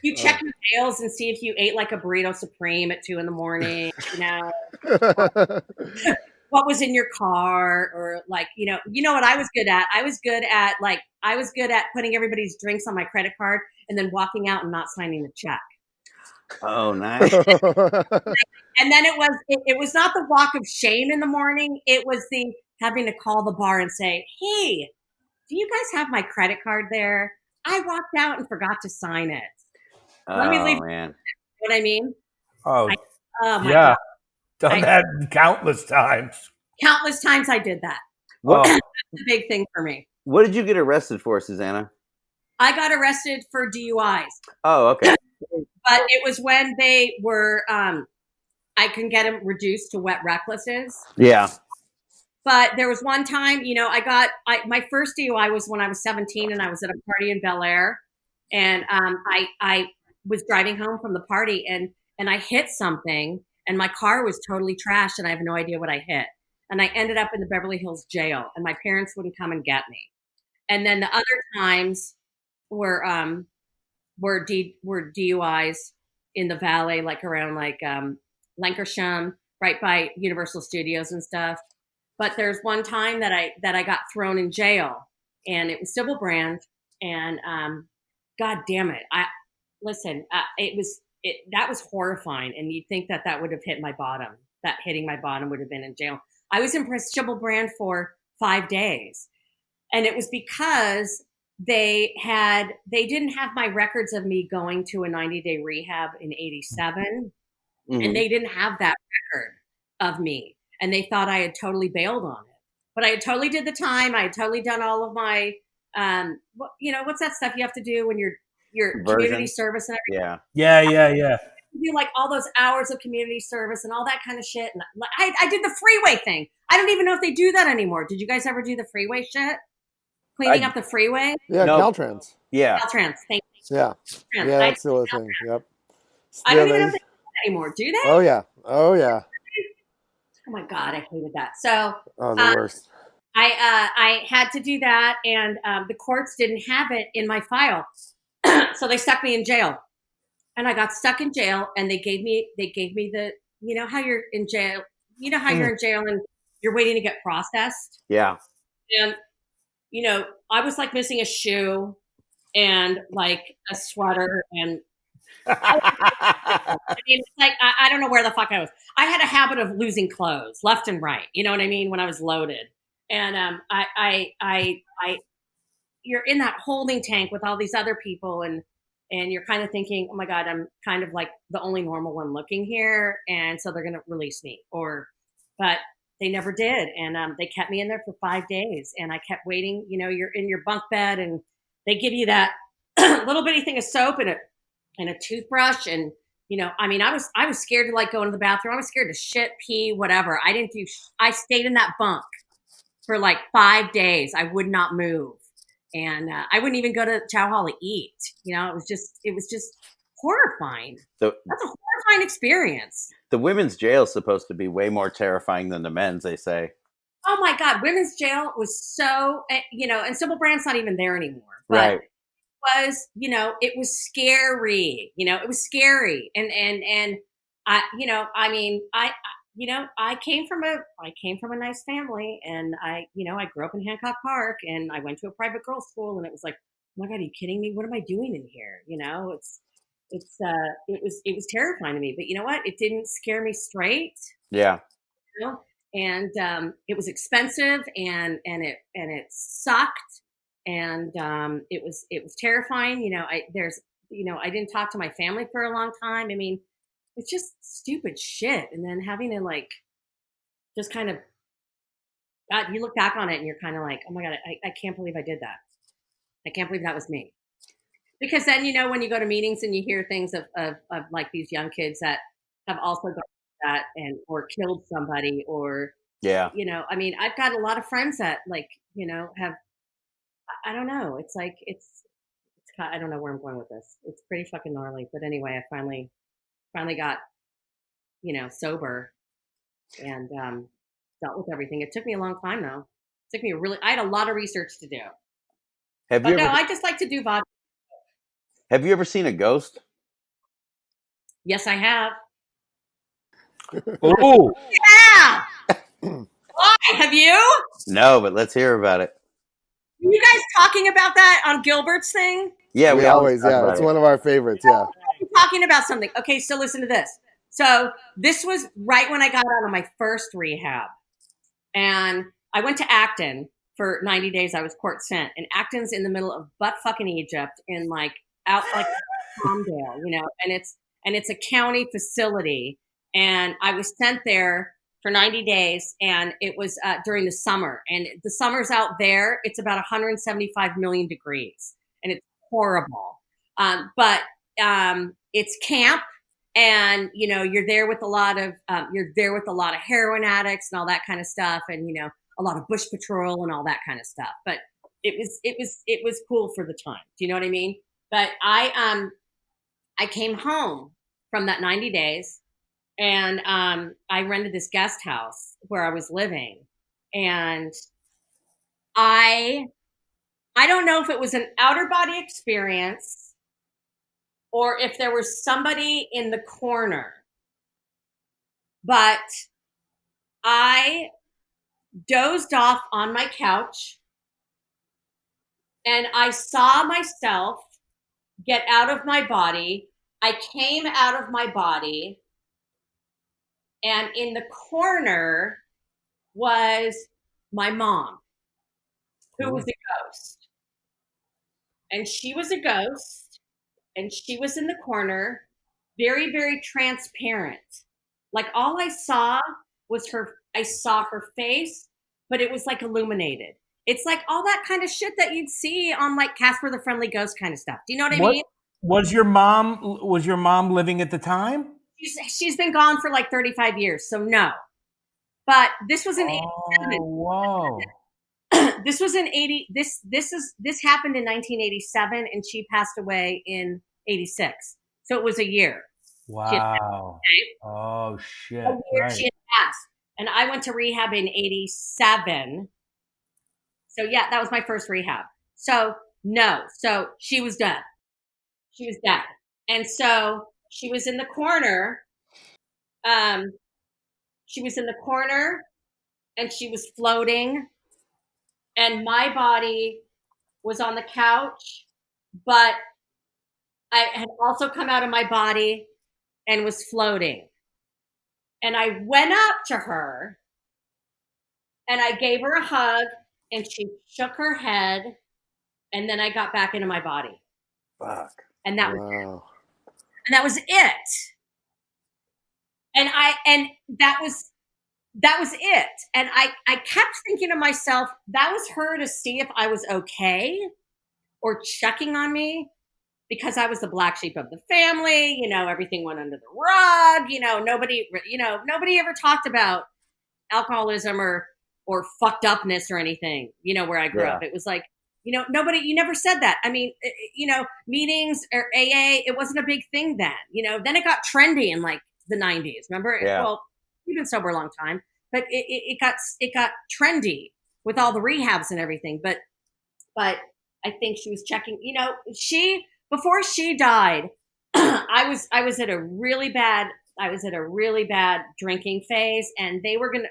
You check your mails and see if you ate like a burrito supreme at 2 a.m, what was in your car, or like, you know what I was good at? I was good at putting everybody's drinks on my credit card and then walking out and not signing the check. Oh, nice. And then it was not the walk of shame in the morning. It was the having to call the bar and say, hey, do you guys have my credit card there? I walked out and forgot to sign it. Let me leave. Man. You know what I mean? Oh, my yeah. God. Done that countless times. Countless times I did that. What? That's a big thing for me. What did you get arrested for, Susannah? I got arrested for DUIs. Oh, okay. But it was when they were, I can get them reduced to wet recklesses. Yeah. But there was one time, my first DUI was when I was 17 and I was at a party in Bel Air. And I was driving home from the party and I hit something and my car was totally trashed and I have no idea what I hit. And I ended up in the Beverly Hills jail and my parents wouldn't come and get me. And then the other times were DUIs in the Valley, like around Lancashire, right by Universal Studios and stuff. But there's one time that I got thrown in jail and it was civil brand and God damn it. That was horrifying. And you'd think that would have hit my bottom, that hitting my bottom would have been in jail. I was in civil brand for 5 days. And it was because they didn't have my records of me going to a 90-day rehab in 87. Mm-hmm. And they didn't have that record of me. And they thought I had totally bailed on it. But I had totally did the time. I had totally done all of my what's that stuff you have to do when you're community service and everything? Yeah. You do like all those hours of community service and all that kind of shit. And I did the freeway thing. I don't even know if they do that anymore. Did you guys ever do the freeway shit? Cleaning up the freeway? Yeah, no. Caltrans. Yeah. Caltrans, thank you. Yeah. Yeah, that's still a thing. Yep. I don't even know if they do that anymore. Do they? Oh, yeah. Oh my God, I hated that. So the worst. I had to do that, and the courts didn't have it in my file, so they stuck me in jail. And I got stuck in jail, and they gave me the how you're in jail, how you're in jail and you're waiting to get processed. Yeah. And I was like missing a shoe. and like a sweater and I mean, it's like I don't know where the fuck I was. I had a habit of losing clothes left and right. You know what I mean? When I was loaded, and you're in that holding tank with all these other people, and you're kind of thinking, oh my god, I'm kind of like the only normal one looking here, and so they're gonna release me, but they never did, and they kept me in there for 5 days, and I kept waiting. You know, you're in your bunk bed, and they give you that little bitty thing of soap and a toothbrush, and I mean, I was scared to like go into the bathroom. I was scared to shit, pee, whatever. I stayed in that bunk for like 5 days. I would not move, and I wouldn't even go to chow hall to eat. It was just horrifying. That's a horrifying experience. The women's jail is supposed to be way more terrifying than the men's, they say. Oh my god, women's jail was so and Sybil Brand's not even there anymore. But right. It was scary. It was scary, and I came from a nice family, and I grew up in Hancock Park, and I went to a private girls' school, and it was like, oh my god, are you kidding me? What am I doing in here? It was terrifying to me, but you know what? It didn't scare me straight. Yeah. And it was expensive, and it sucked. And it was terrifying. I didn't talk to my family for a long time. I mean, it's just stupid shit. And then having to like, just kind of, God, you look back on it and you're kind of like, oh my God, I can't believe I did that. I can't believe that was me. Because then, when you go to meetings and you hear things of like these young kids that have also gone through that or killed somebody, or, yeah, I mean, I've got a lot of friends that like, have, I don't know. It's like, I don't know where I'm going with this. It's pretty fucking gnarly. But anyway, I finally got, sober and dealt with everything. It took me a long time though. I had a lot of research to do. I just like to do vodka. Have you ever seen a ghost? Yes, I have. Oh, yeah. Why? Have you? No, but let's hear about it. Are you guys talking about that on Gilbert's thing? Yeah, we always it's one of our favorites. Yeah. I'm talking about something. Okay, so listen to this. So this was right when I got out of my first rehab, and I went to Acton for 90 days. I was court sent, and Acton's in the middle of butt fucking Egypt, in like out like Palmdale, and it's a county facility, and I was sent there for 90 days, and it was during the summer, and the summers out there, it's about 175 million degrees, and it's horrible. But it's camp, and you're there with a lot of heroin addicts and all that kind of stuff, and a lot of bush patrol and all that kind of stuff. But it was cool for the time. Do you know what I mean? But I came home from that 90 days, and I rented this guest house where I was living, and I don't know if it was an outer body experience or if there was somebody in the corner, but I dozed off on my couch, and I saw myself get out of my body. I came out of my body, and in the corner was my mom, who was a ghost. And she was a ghost, and she was in the corner, very, very transparent. Like all I saw was I saw her face, but it was like illuminated. It's like all that kind of shit that you'd see on like Casper the Friendly Ghost kind of stuff. Do you know what I mean? Was your mom living at the time? She's been gone for like 35 years, so no. But this was in 87. Oh, whoa. This was in 80. This happened in 1987, and she passed away in 86. So it was a year. Wow. Oh shit. A year right. she had passed. And I went to rehab in 87. So yeah, that was my first rehab. So no. So she was dead. She was dead. And so she was in the corner. She was in the corner, and she was floating, and my body was on the couch, but I had also come out of my body and was floating. And I went up to her and I gave her a hug and she shook her head, and then I got back into my body. Fuck. And that was it. And that was it. And that was it. And I kept thinking to myself, that was her to see if I was okay or checking on me, because I was the black sheep of the family. Everything went under the rug. Nobody ever talked about alcoholism or fucked upness or anything, where I grew up. It was like, you never said that. I mean, meetings or AA, it wasn't a big thing then. Then it got trendy in like the 90s. Remember? Yeah. Well, you've been sober a long time, but it got trendy with all the rehabs and everything. But I think she was checking. Before she died, I was at a really bad drinking phase, and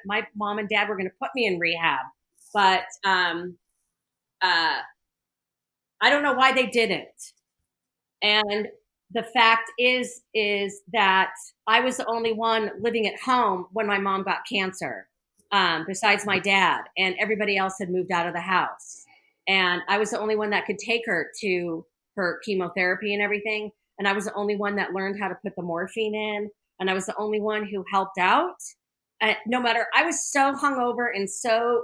my mom and dad were gonna put me in rehab, but I don't know why they didn't. And the fact is that I was the only one living at home when my mom got cancer, besides my dad, and everybody else had moved out of the house. And I was the only one that could take her to her chemotherapy and everything. And I was the only one that learned how to put the morphine in. And I was the only one who helped out. No matter, I was so hungover and so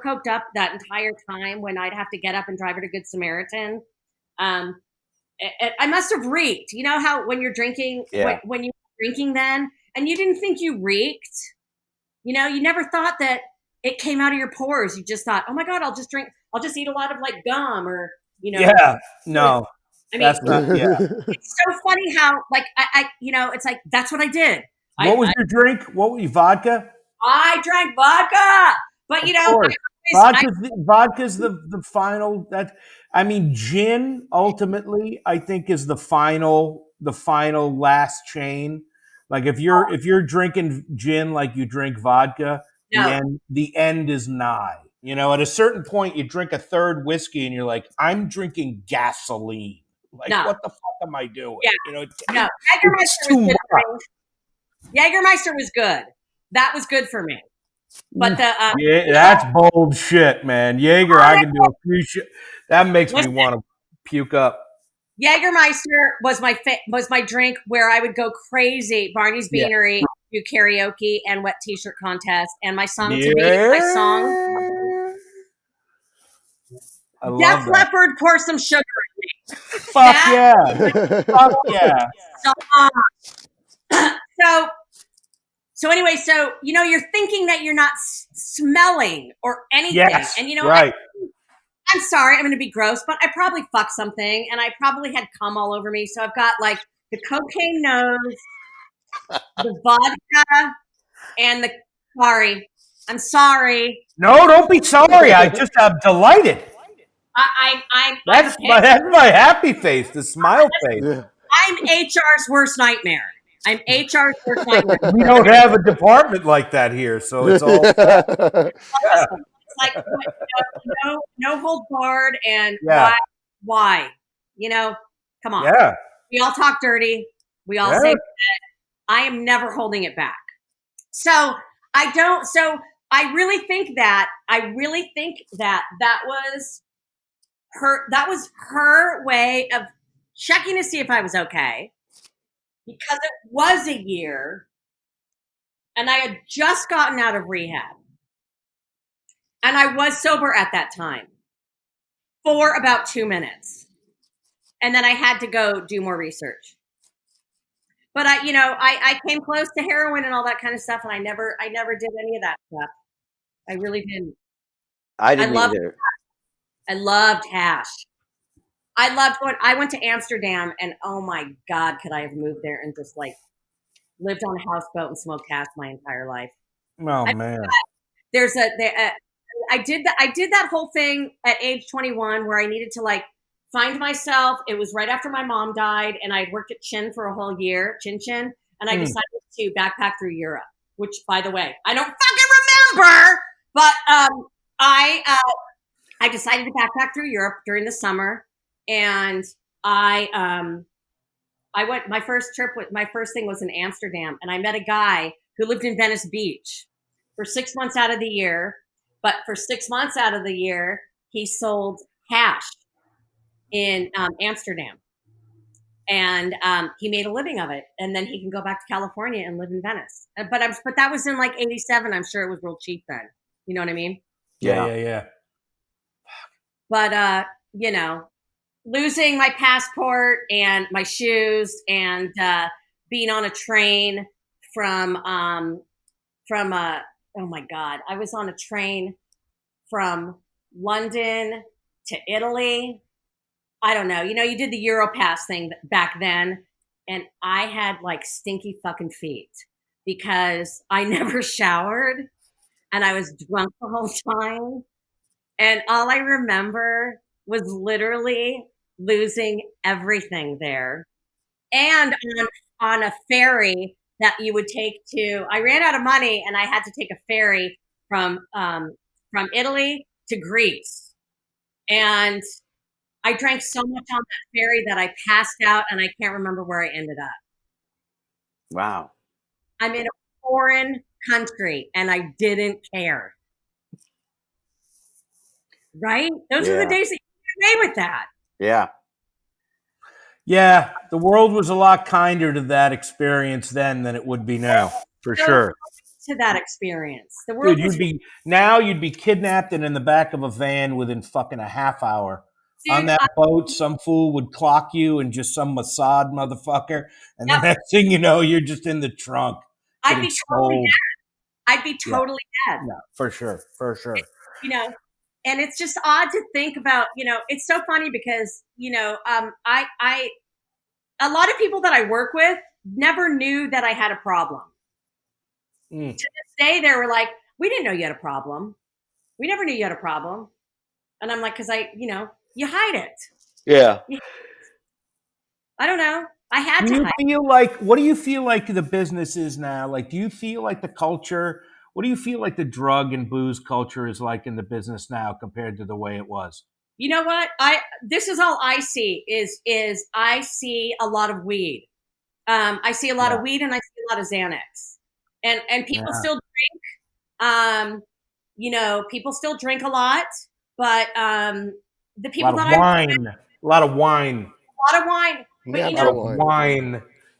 coked up that entire time when I'd have to get up and drive her to Good Samaritan. I must have reeked. You know how when you're drinking, when you're drinking then, and you didn't think you reeked, you never thought that it came out of your pores. You just thought, oh my God, I'll just eat a lot of like gum or, Yeah, no. I mean, that's not, it's so funny how like, it's like, that's what I did. What was your drink? What were you, vodka? I drank vodka, but vodka's the final. Gin ultimately, I think, is the final last chain. Like if you're drinking gin like you drink vodka, the end is nigh. At a certain point, you drink a third whiskey and you're like, I'm drinking gasoline. Like, what the fuck am I doing? Yeah. Jägermeister was good for me. Jägermeister was good. That was good for me. But that's bold shit, man. Jaeger, I can do a few shit. That makes me want to puke up. Jägermeister was my drink where I would go crazy. Barney's Beanery, do karaoke and wet t-shirt contest, and my song to be my song. I love Def that. Leppard, Pour Some Sugar in Me. Fuck yeah. Fuck yeah. So anyway, you're thinking that you're not smelling or anything. Yes, and right. I'm sorry, I'm going to be gross, but I probably fucked something, and I probably had cum all over me. So I've got like the cocaine nose, the vodka, and the I'm sorry. No, don't be sorry. I'm delighted. That's my happy face, the smile face. I'm HR's worst nightmare. We don't have a department like that here, so it's all. It's like no hold barred, and why? Come on. Yeah. We all talk dirty. We all say shit. I am never holding it back. So I really think that was her way of checking to see if I was okay, because it was a year and I had just gotten out of rehab, and I was sober at that time for about 2 minutes, and then I had to go do more research. But I came close to heroin and all that kind of stuff, and I never did any of that stuff. I really didn't. I didn't either. I loved hash. I went to Amsterdam, and oh my God, could I have moved there and just like lived on a houseboat and smoked hash my entire life. Oh man. I did that whole thing at age 21 where I needed to like find myself. It was right after my mom died, and I had worked at Chin for a whole year, Chin, and I decided to backpack through Europe, which, by the way, I don't fucking remember, but I decided to backpack through Europe during the summer, and I went, my first thing was in Amsterdam, and I met a guy who lived in Venice Beach for 6 months out of the year. But for 6 months out of the year, he sold hash in Amsterdam, and he made a living of it. And then he can go back to California and live in Venice. But that was in like '87. I'm sure it was real cheap then. You know what I mean? Yeah. But losing my passport and my shoes and being on a train from oh my God, I was on a train from London to Italy. I don't know. You did the Europass thing back then, and I had like stinky fucking feet because I never showered and I was drunk the whole time. And all I remember was literally losing everything there. And on a ferry that you would take I ran out of money and I had to take a ferry from Italy to Greece. And I drank so much on that ferry that I passed out and I can't remember where I ended up. Wow. I'm in a foreign country and I didn't care. Right? Those are the days that you get away with that. Yeah. Yeah. The world was a lot kinder to that experience then than it would be now, for sure. To that experience. The world you'd be kidnapped and in the back of a van within fucking a half hour. Dude, on that boat, some fool would clock you and just some Mossad motherfucker. And the next thing you know, you're just in the trunk. I'd be totally dead. I'd be totally dead. No, for sure. And it's just odd to think about, it's so funny because, a lot of people that I work with never knew that I had a problem. To this day, they were like, we didn't know you had a problem. We never knew you had a problem. And I'm like, because you hide it. Yeah. I don't know. I had to hide. What do you feel like the business is now? Like, do you feel like the culture, what do you feel like the drug and booze culture is like in the business now compared to the way it was? You know what? This is all I see is I see a lot of weed. I see a lot of weed and I see a lot of Xanax. And people still drink. People still drink a lot, but the people that a lot of wine. But wine.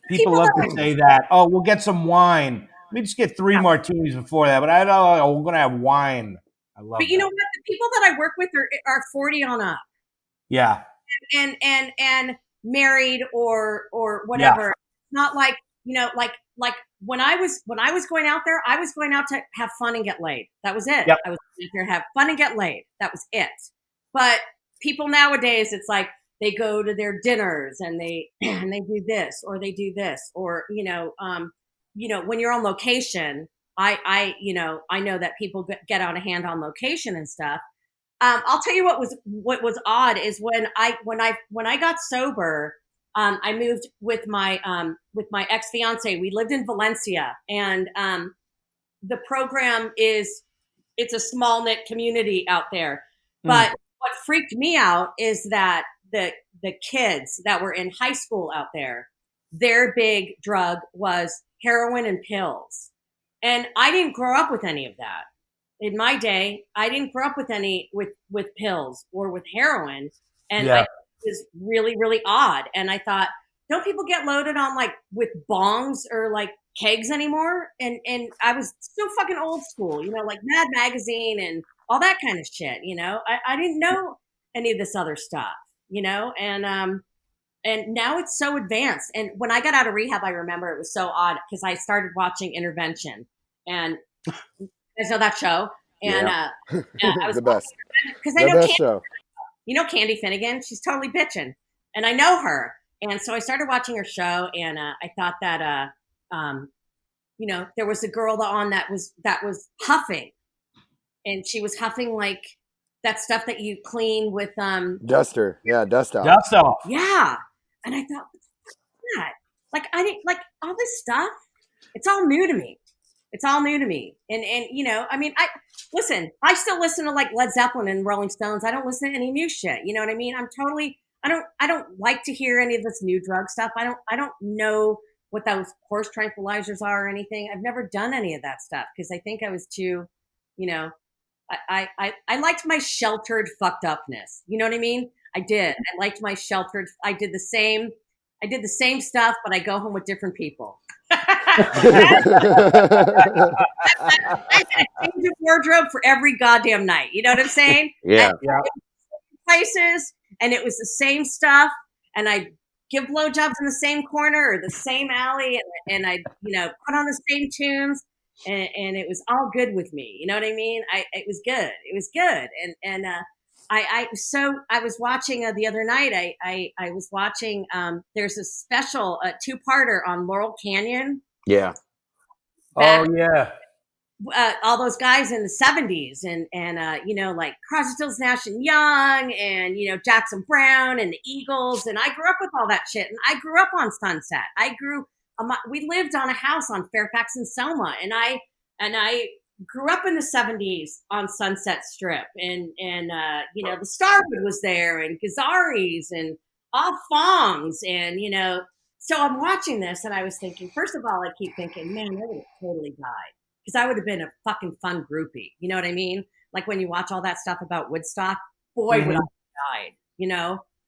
People love to say that. Oh, we'll get some wine. Let me just get 3 martinis before that, but I don't know. We're going to have wine. I love. But you know what? The people that I work with are 40 on up. Yeah. And married or whatever. Yeah. Not like like when I was going out there, I was going out to have fun and get laid. That was it. Yep. I was going out there to have fun and get laid. That was it. But people nowadays, it's like they go to their dinners and they do this or they do this or when you're on location, I know that people get out of hand on location and stuff. I'll tell you what was odd is when I got sober. I moved with my ex-fiance. We lived in Valencia, and the program it's a small knit community out there. But what freaked me out is that the kids that were in high school out there, their big drug was heroin and pills, and I didn't grow up with any of that. In my day, I didn't grow up with any with pills or with heroin, and it was really, really odd. And I thought, don't people get loaded on like with bongs or like kegs anymore? And I was so fucking old school, like Mad Magazine and all that kind of shit. I didn't know any of this other stuff, and now it's so advanced. And when I got out of rehab, I remember it was so odd because I started watching Intervention, and you guys know that show. And I was the best because I know show. Candy Finnegan, she's totally bitching, and I know her. And so I started watching her show, and I thought that, there was a girl on that was huffing, and she was huffing like that stuff that you clean with duster, dust off. Dust off. Yeah, and I thought, what's that? Like I didn't like all this stuff. It's all new to me. It's all new to me. And I still listen to like Led Zeppelin and Rolling Stones. I don't listen to any new shit. You know what I mean? I'm totally I don't like to hear any of this new drug stuff. I don't know what those horse tranquilizers are or anything. I've never done any of that stuff because I think I was too, you know, I liked my sheltered fucked upness. You know what I mean? I did. I liked my sheltered. I did the same stuff, but I go home with different people. I had a change of wardrobe for every goddamn night. You know what I'm saying? Yeah. Places, and it was the same stuff, and I give blowjobs in the same corner or the same alley, and I, put on the same tunes, and it was all good with me. You know what I mean? It was good. It was good, and I was watching the other night. I was watching. There's a special 2-parter on Laurel Canyon. Yeah. Back, oh yeah. all those guys in the 70s and like Crosby, Stills, Nash and Young and Jackson Brown and the Eagles, and I grew up with all that shit, and I grew up on Sunset. We lived on a house on Fairfax and Selma, and I grew up in the 70s on Sunset Strip, and the Starwood was there, and Gazzari's, and all Fongs, and so I'm watching this, and I was thinking, first of all, I keep thinking, man, I would have totally died. Because I would have been a fucking fun groupie. You know what I mean? Like when you watch all that stuff about Woodstock, boy, would I have died,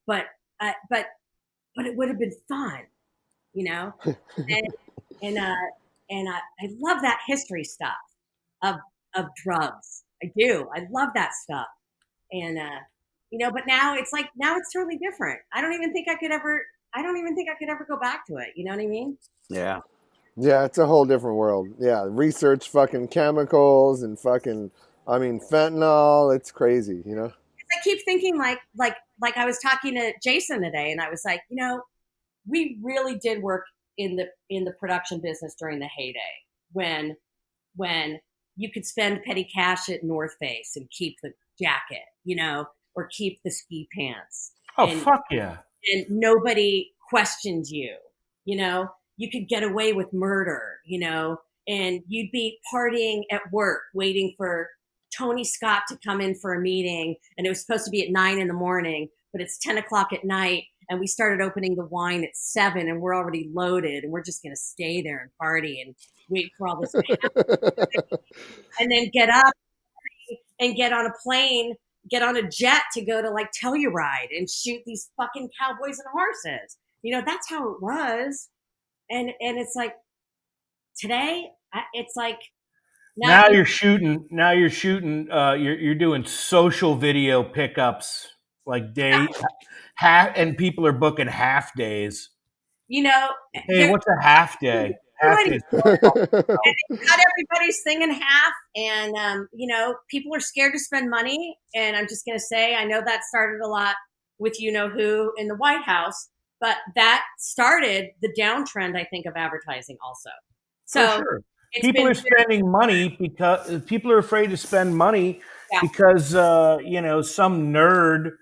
But it would have been fun, And I love that history stuff of drugs. I do. I love that stuff. And but now it's totally different. I don't even think I could ever go back to it. You know what I mean? Yeah. Yeah, it's a whole different world. Yeah, research fucking chemicals and fucking, fentanyl. It's crazy, I keep thinking like I was talking to Jason today, and I was like, we really did work in the production business during the heyday when you could spend petty cash at North Face and keep the jacket, or keep the ski pants. Oh, fuck yeah. And nobody questioned you, You could get away with murder, and you'd be partying at work waiting for Tony Scott to come in for a meeting, and it was supposed to be at 9 a.m, but it's 10 o'clock at night, and we started opening the wine at 7, and we're already loaded, and we're just going to stay there and party and wait for all this to happen. And then get up and get on a plane, get on a jet to go to like Telluride and shoot these fucking cowboys and horses. That's how it was. And it's like today, it's like now you're shooting. You're doing social video pickups like and people are booking half days. Hey, what's a half day? Half day. And they cut everybody's thing in half, and people are scared to spend money. And I'm just gonna say, I know that started a lot with who in the White House. But that started the downtrend, I think, of advertising also. So sure. People are spending money because people are afraid to spend money because some nerd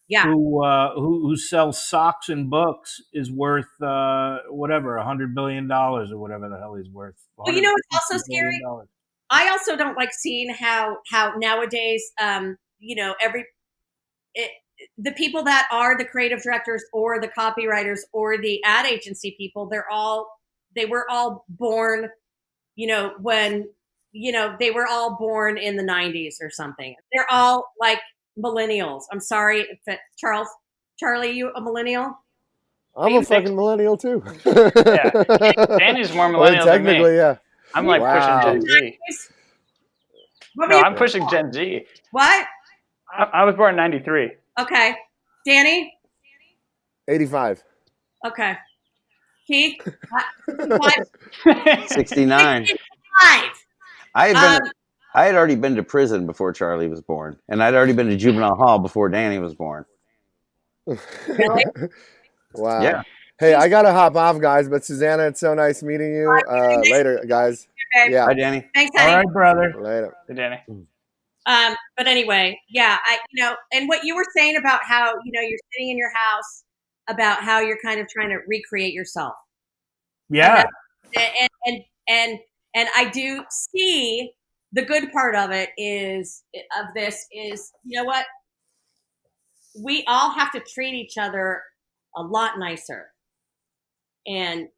who sells socks and books is worth whatever $100 billion or whatever the hell he's worth. Well, it's also scary. I also don't like seeing how nowadays the people that are the creative directors or the copywriters or the ad agency people, they were all born, when, they were all born in the 90s or something. They're all like millennials. I'm sorry, Charlie, you a millennial? I'm a fucking millennial too. Yeah. Danny's more millennial than me. Technically, yeah. I'm like pushing Gen Z. No, I'm pushing Gen Z. What? I was born in 93. Okay. Danny? 85. Okay. Keith? 69. 65. I had already been to prison before Charlie was born, and I'd already been to juvenile hall before Danny was born. Really? Wow. Yeah. Hey, I gotta hop off, guys. But Susannah, it's so nice meeting you. Later, guys. Okay. Yeah. Hi, Danny. Thanks, honey. All right, brother. Later. Hey, Danny. But anyway, yeah, and what you were saying about how, you're sitting in your house, about how you're kind of trying to recreate yourself. Yeah. And I do see the good part of it is, you know what? we all have to treat each other a lot nicer. And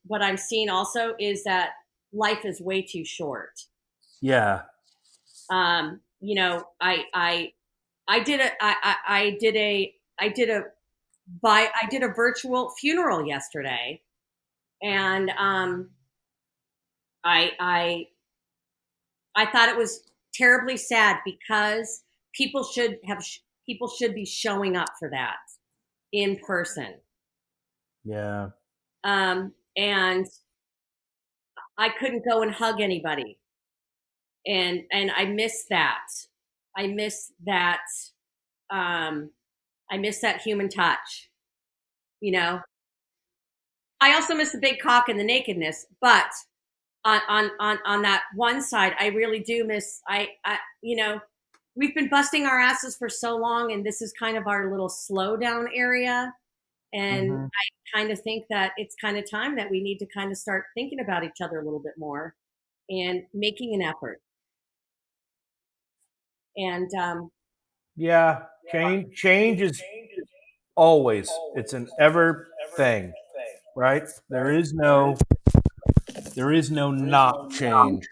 what I'm seeing also is that life is way too short. Yeah. You know, I did a virtual funeral yesterday, and I thought it was terribly sad because people should be showing up for that in person. Yeah. And I couldn't go and hug anybody, and I miss that. I miss that. I miss that human touch. You know, I also miss the big cock and the nakedness, but on that one side, I really do miss. You know, we've been busting our asses for so long, and this is kind of our little slowdown area. And I kind of think that it's kind of time that we need to kind of start thinking about each other a little bit more and making an effort. And yeah, change is always, it's an ever thing, right? There is no not change.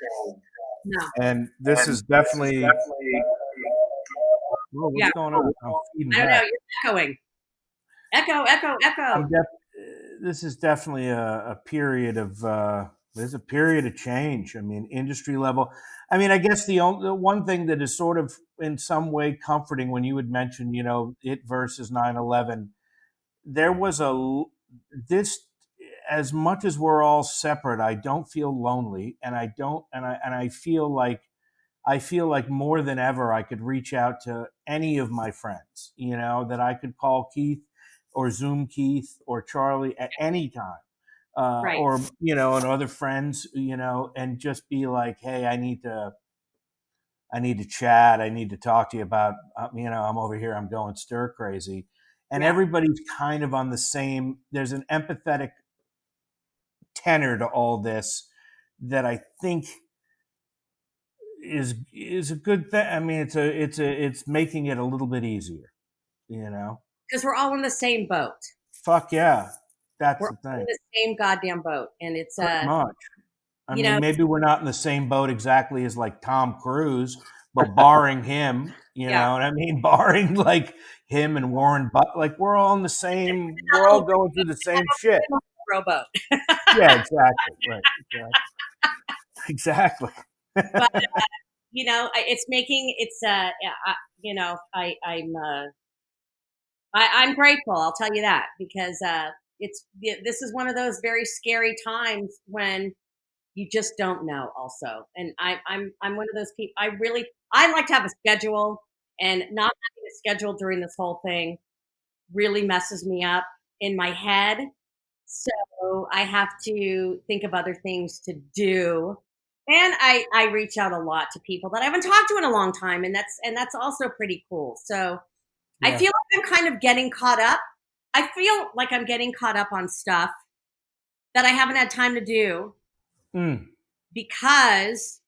no. And this is definitely. Whoa, what's going on? I'm feeding I don't back. know. You're echoing. Echo. This is definitely a period of there's a period of change. I mean, industry level. I mean, I guess the one thing that is sort of in some way comforting when you had mentioned, you know, it versus 9/11, there was this, as much as we're all separate, I don't feel lonely, and I feel like more than ever I could reach out to any of my friends, you know, that I could call Keith or Zoom Keith or Charlie at any time. Right. Or, you know, and other friends, you know, and just be like, hey, I need to chat. I need to talk to you about, you know, I'm over here, I'm going stir crazy. And everybody's kind of on the same, there's an empathetic tenor to all this that I think is a good thing. I mean, it's making it a little bit easier, you know, because we're all in the same boat. Fuck yeah, that's we're the thing. In the same goddamn boat, and it's pretty much. I mean, know, maybe we're not in the same boat exactly as like Tom Cruise, but barring him, you know what I mean, barring like him and Warren, but like we're all in the same. We're all going through the same shit. Rowboat. Yeah, exactly. Right. Exactly. But you know, it's making you know, I'm grateful. I'll tell you that, because this is one of those very scary times when you just don't know. Also, and I'm one of those people. I like to have a schedule, and not having a schedule during this whole thing really messes me up in my head. So I have to think of other things to do. And I reach out a lot to people that I haven't talked to in a long time, and that's also pretty cool. So I feel like I'm kind of getting caught up. I feel like I'm getting caught up on stuff that I haven't had time to do because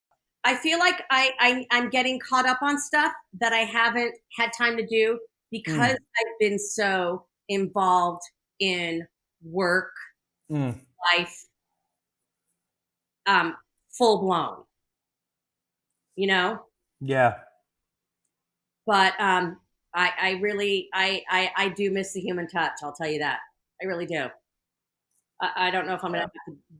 I feel like I'm getting caught up on stuff that I haven't had time to do because I've been so involved in work, life, full blown, you know? Yeah. But I really do miss the human touch. I'll tell you that. I really do. I don't know if I'm gonna have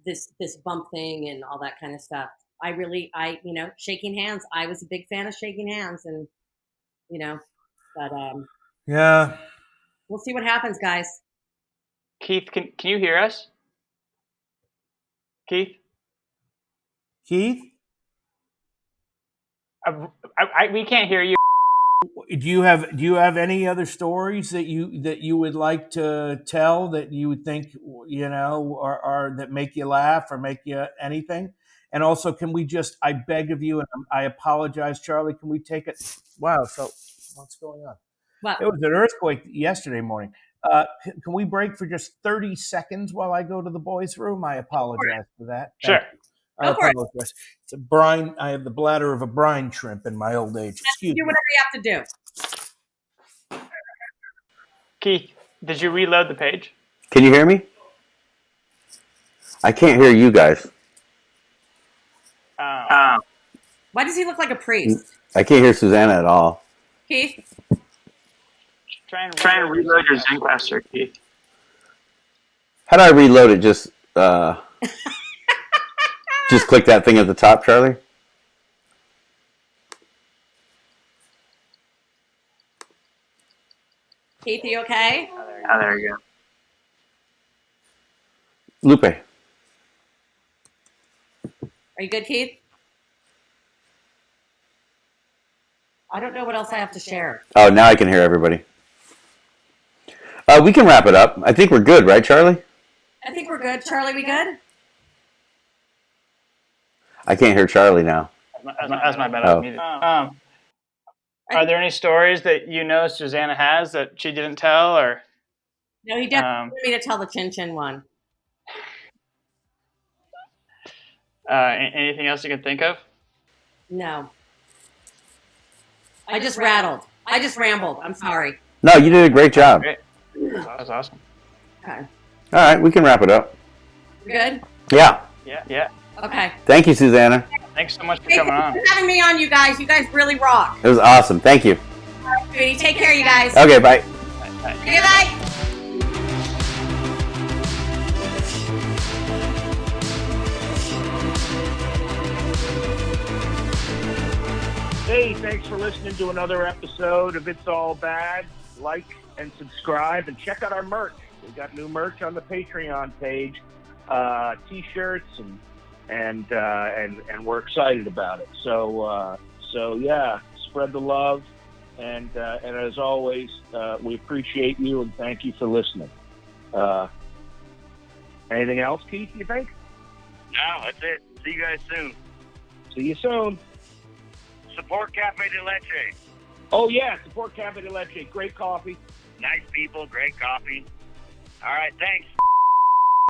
this bump thing and all that kind of stuff. You know, shaking hands. I was a big fan of shaking hands, and you know, but yeah, we'll see what happens, guys. Keith, can you hear us? Keith? We can't hear you. Do you have any other stories that you would like to tell that you would think, you know, are that make you laugh or make you anything? And also, can we just, I beg of you, and I apologize, Charlie, can we take it? Wow, so what's going on? What? It was an earthquake yesterday morning. Can we break for just 30 seconds while I go to the boys' room? I apologize for that. Sure. I apologize. It's a brine. I have the bladder of a brine shrimp in my old age. Excuse me. Do whatever you have to do. Keith, did you reload the page? Can you hear me? I can't hear you guys. Why does he look like a priest? I can't hear Susannah at all. Keith? Try and reload your Zencaster, Keith. How do I reload it? Just click that thing at the top, Charlie? Keith, are you okay? Oh, there you go. Lupe. Are you good, Keith? I don't know what else I have to share. Oh, now I can hear everybody. We can wrap it up. I think we're good, right, Charlie? I think we're good. Charlie, we good? I can't hear Charlie now. That's my bad. Oh. Are there any stories that you know Susannah has that she didn't tell, or? No, he definitely wanted me to tell the Chin Chin one. Anything else you can think of? No. I just rattled. I just rambled. I'm sorry. No, you did a great job. Great. That's awesome. Okay. All right, we can wrap it up. We're good? Yeah. Yeah. Okay. Thank you, Susannah. Thanks so much for coming on. Thanks for having me on, you guys. You guys really rock. It was awesome. Thank you. All right, sweetie. Take care, you guys. Okay, bye. Okay, bye. Hey, thanks for listening to another episode of It's All Bad. Like and subscribe and check out our merch. We got new merch on the Patreon page, t-shirts and we're excited about it. So yeah, spread the love and as always, we appreciate you and thank you for listening. Anything else, Keith, you think? No, that's it. See you guys soon. See you soon. Support Cafe de Leche. Oh yeah, support Cafe de Leche. Great coffee. Nice people, great coffee. All right, thanks.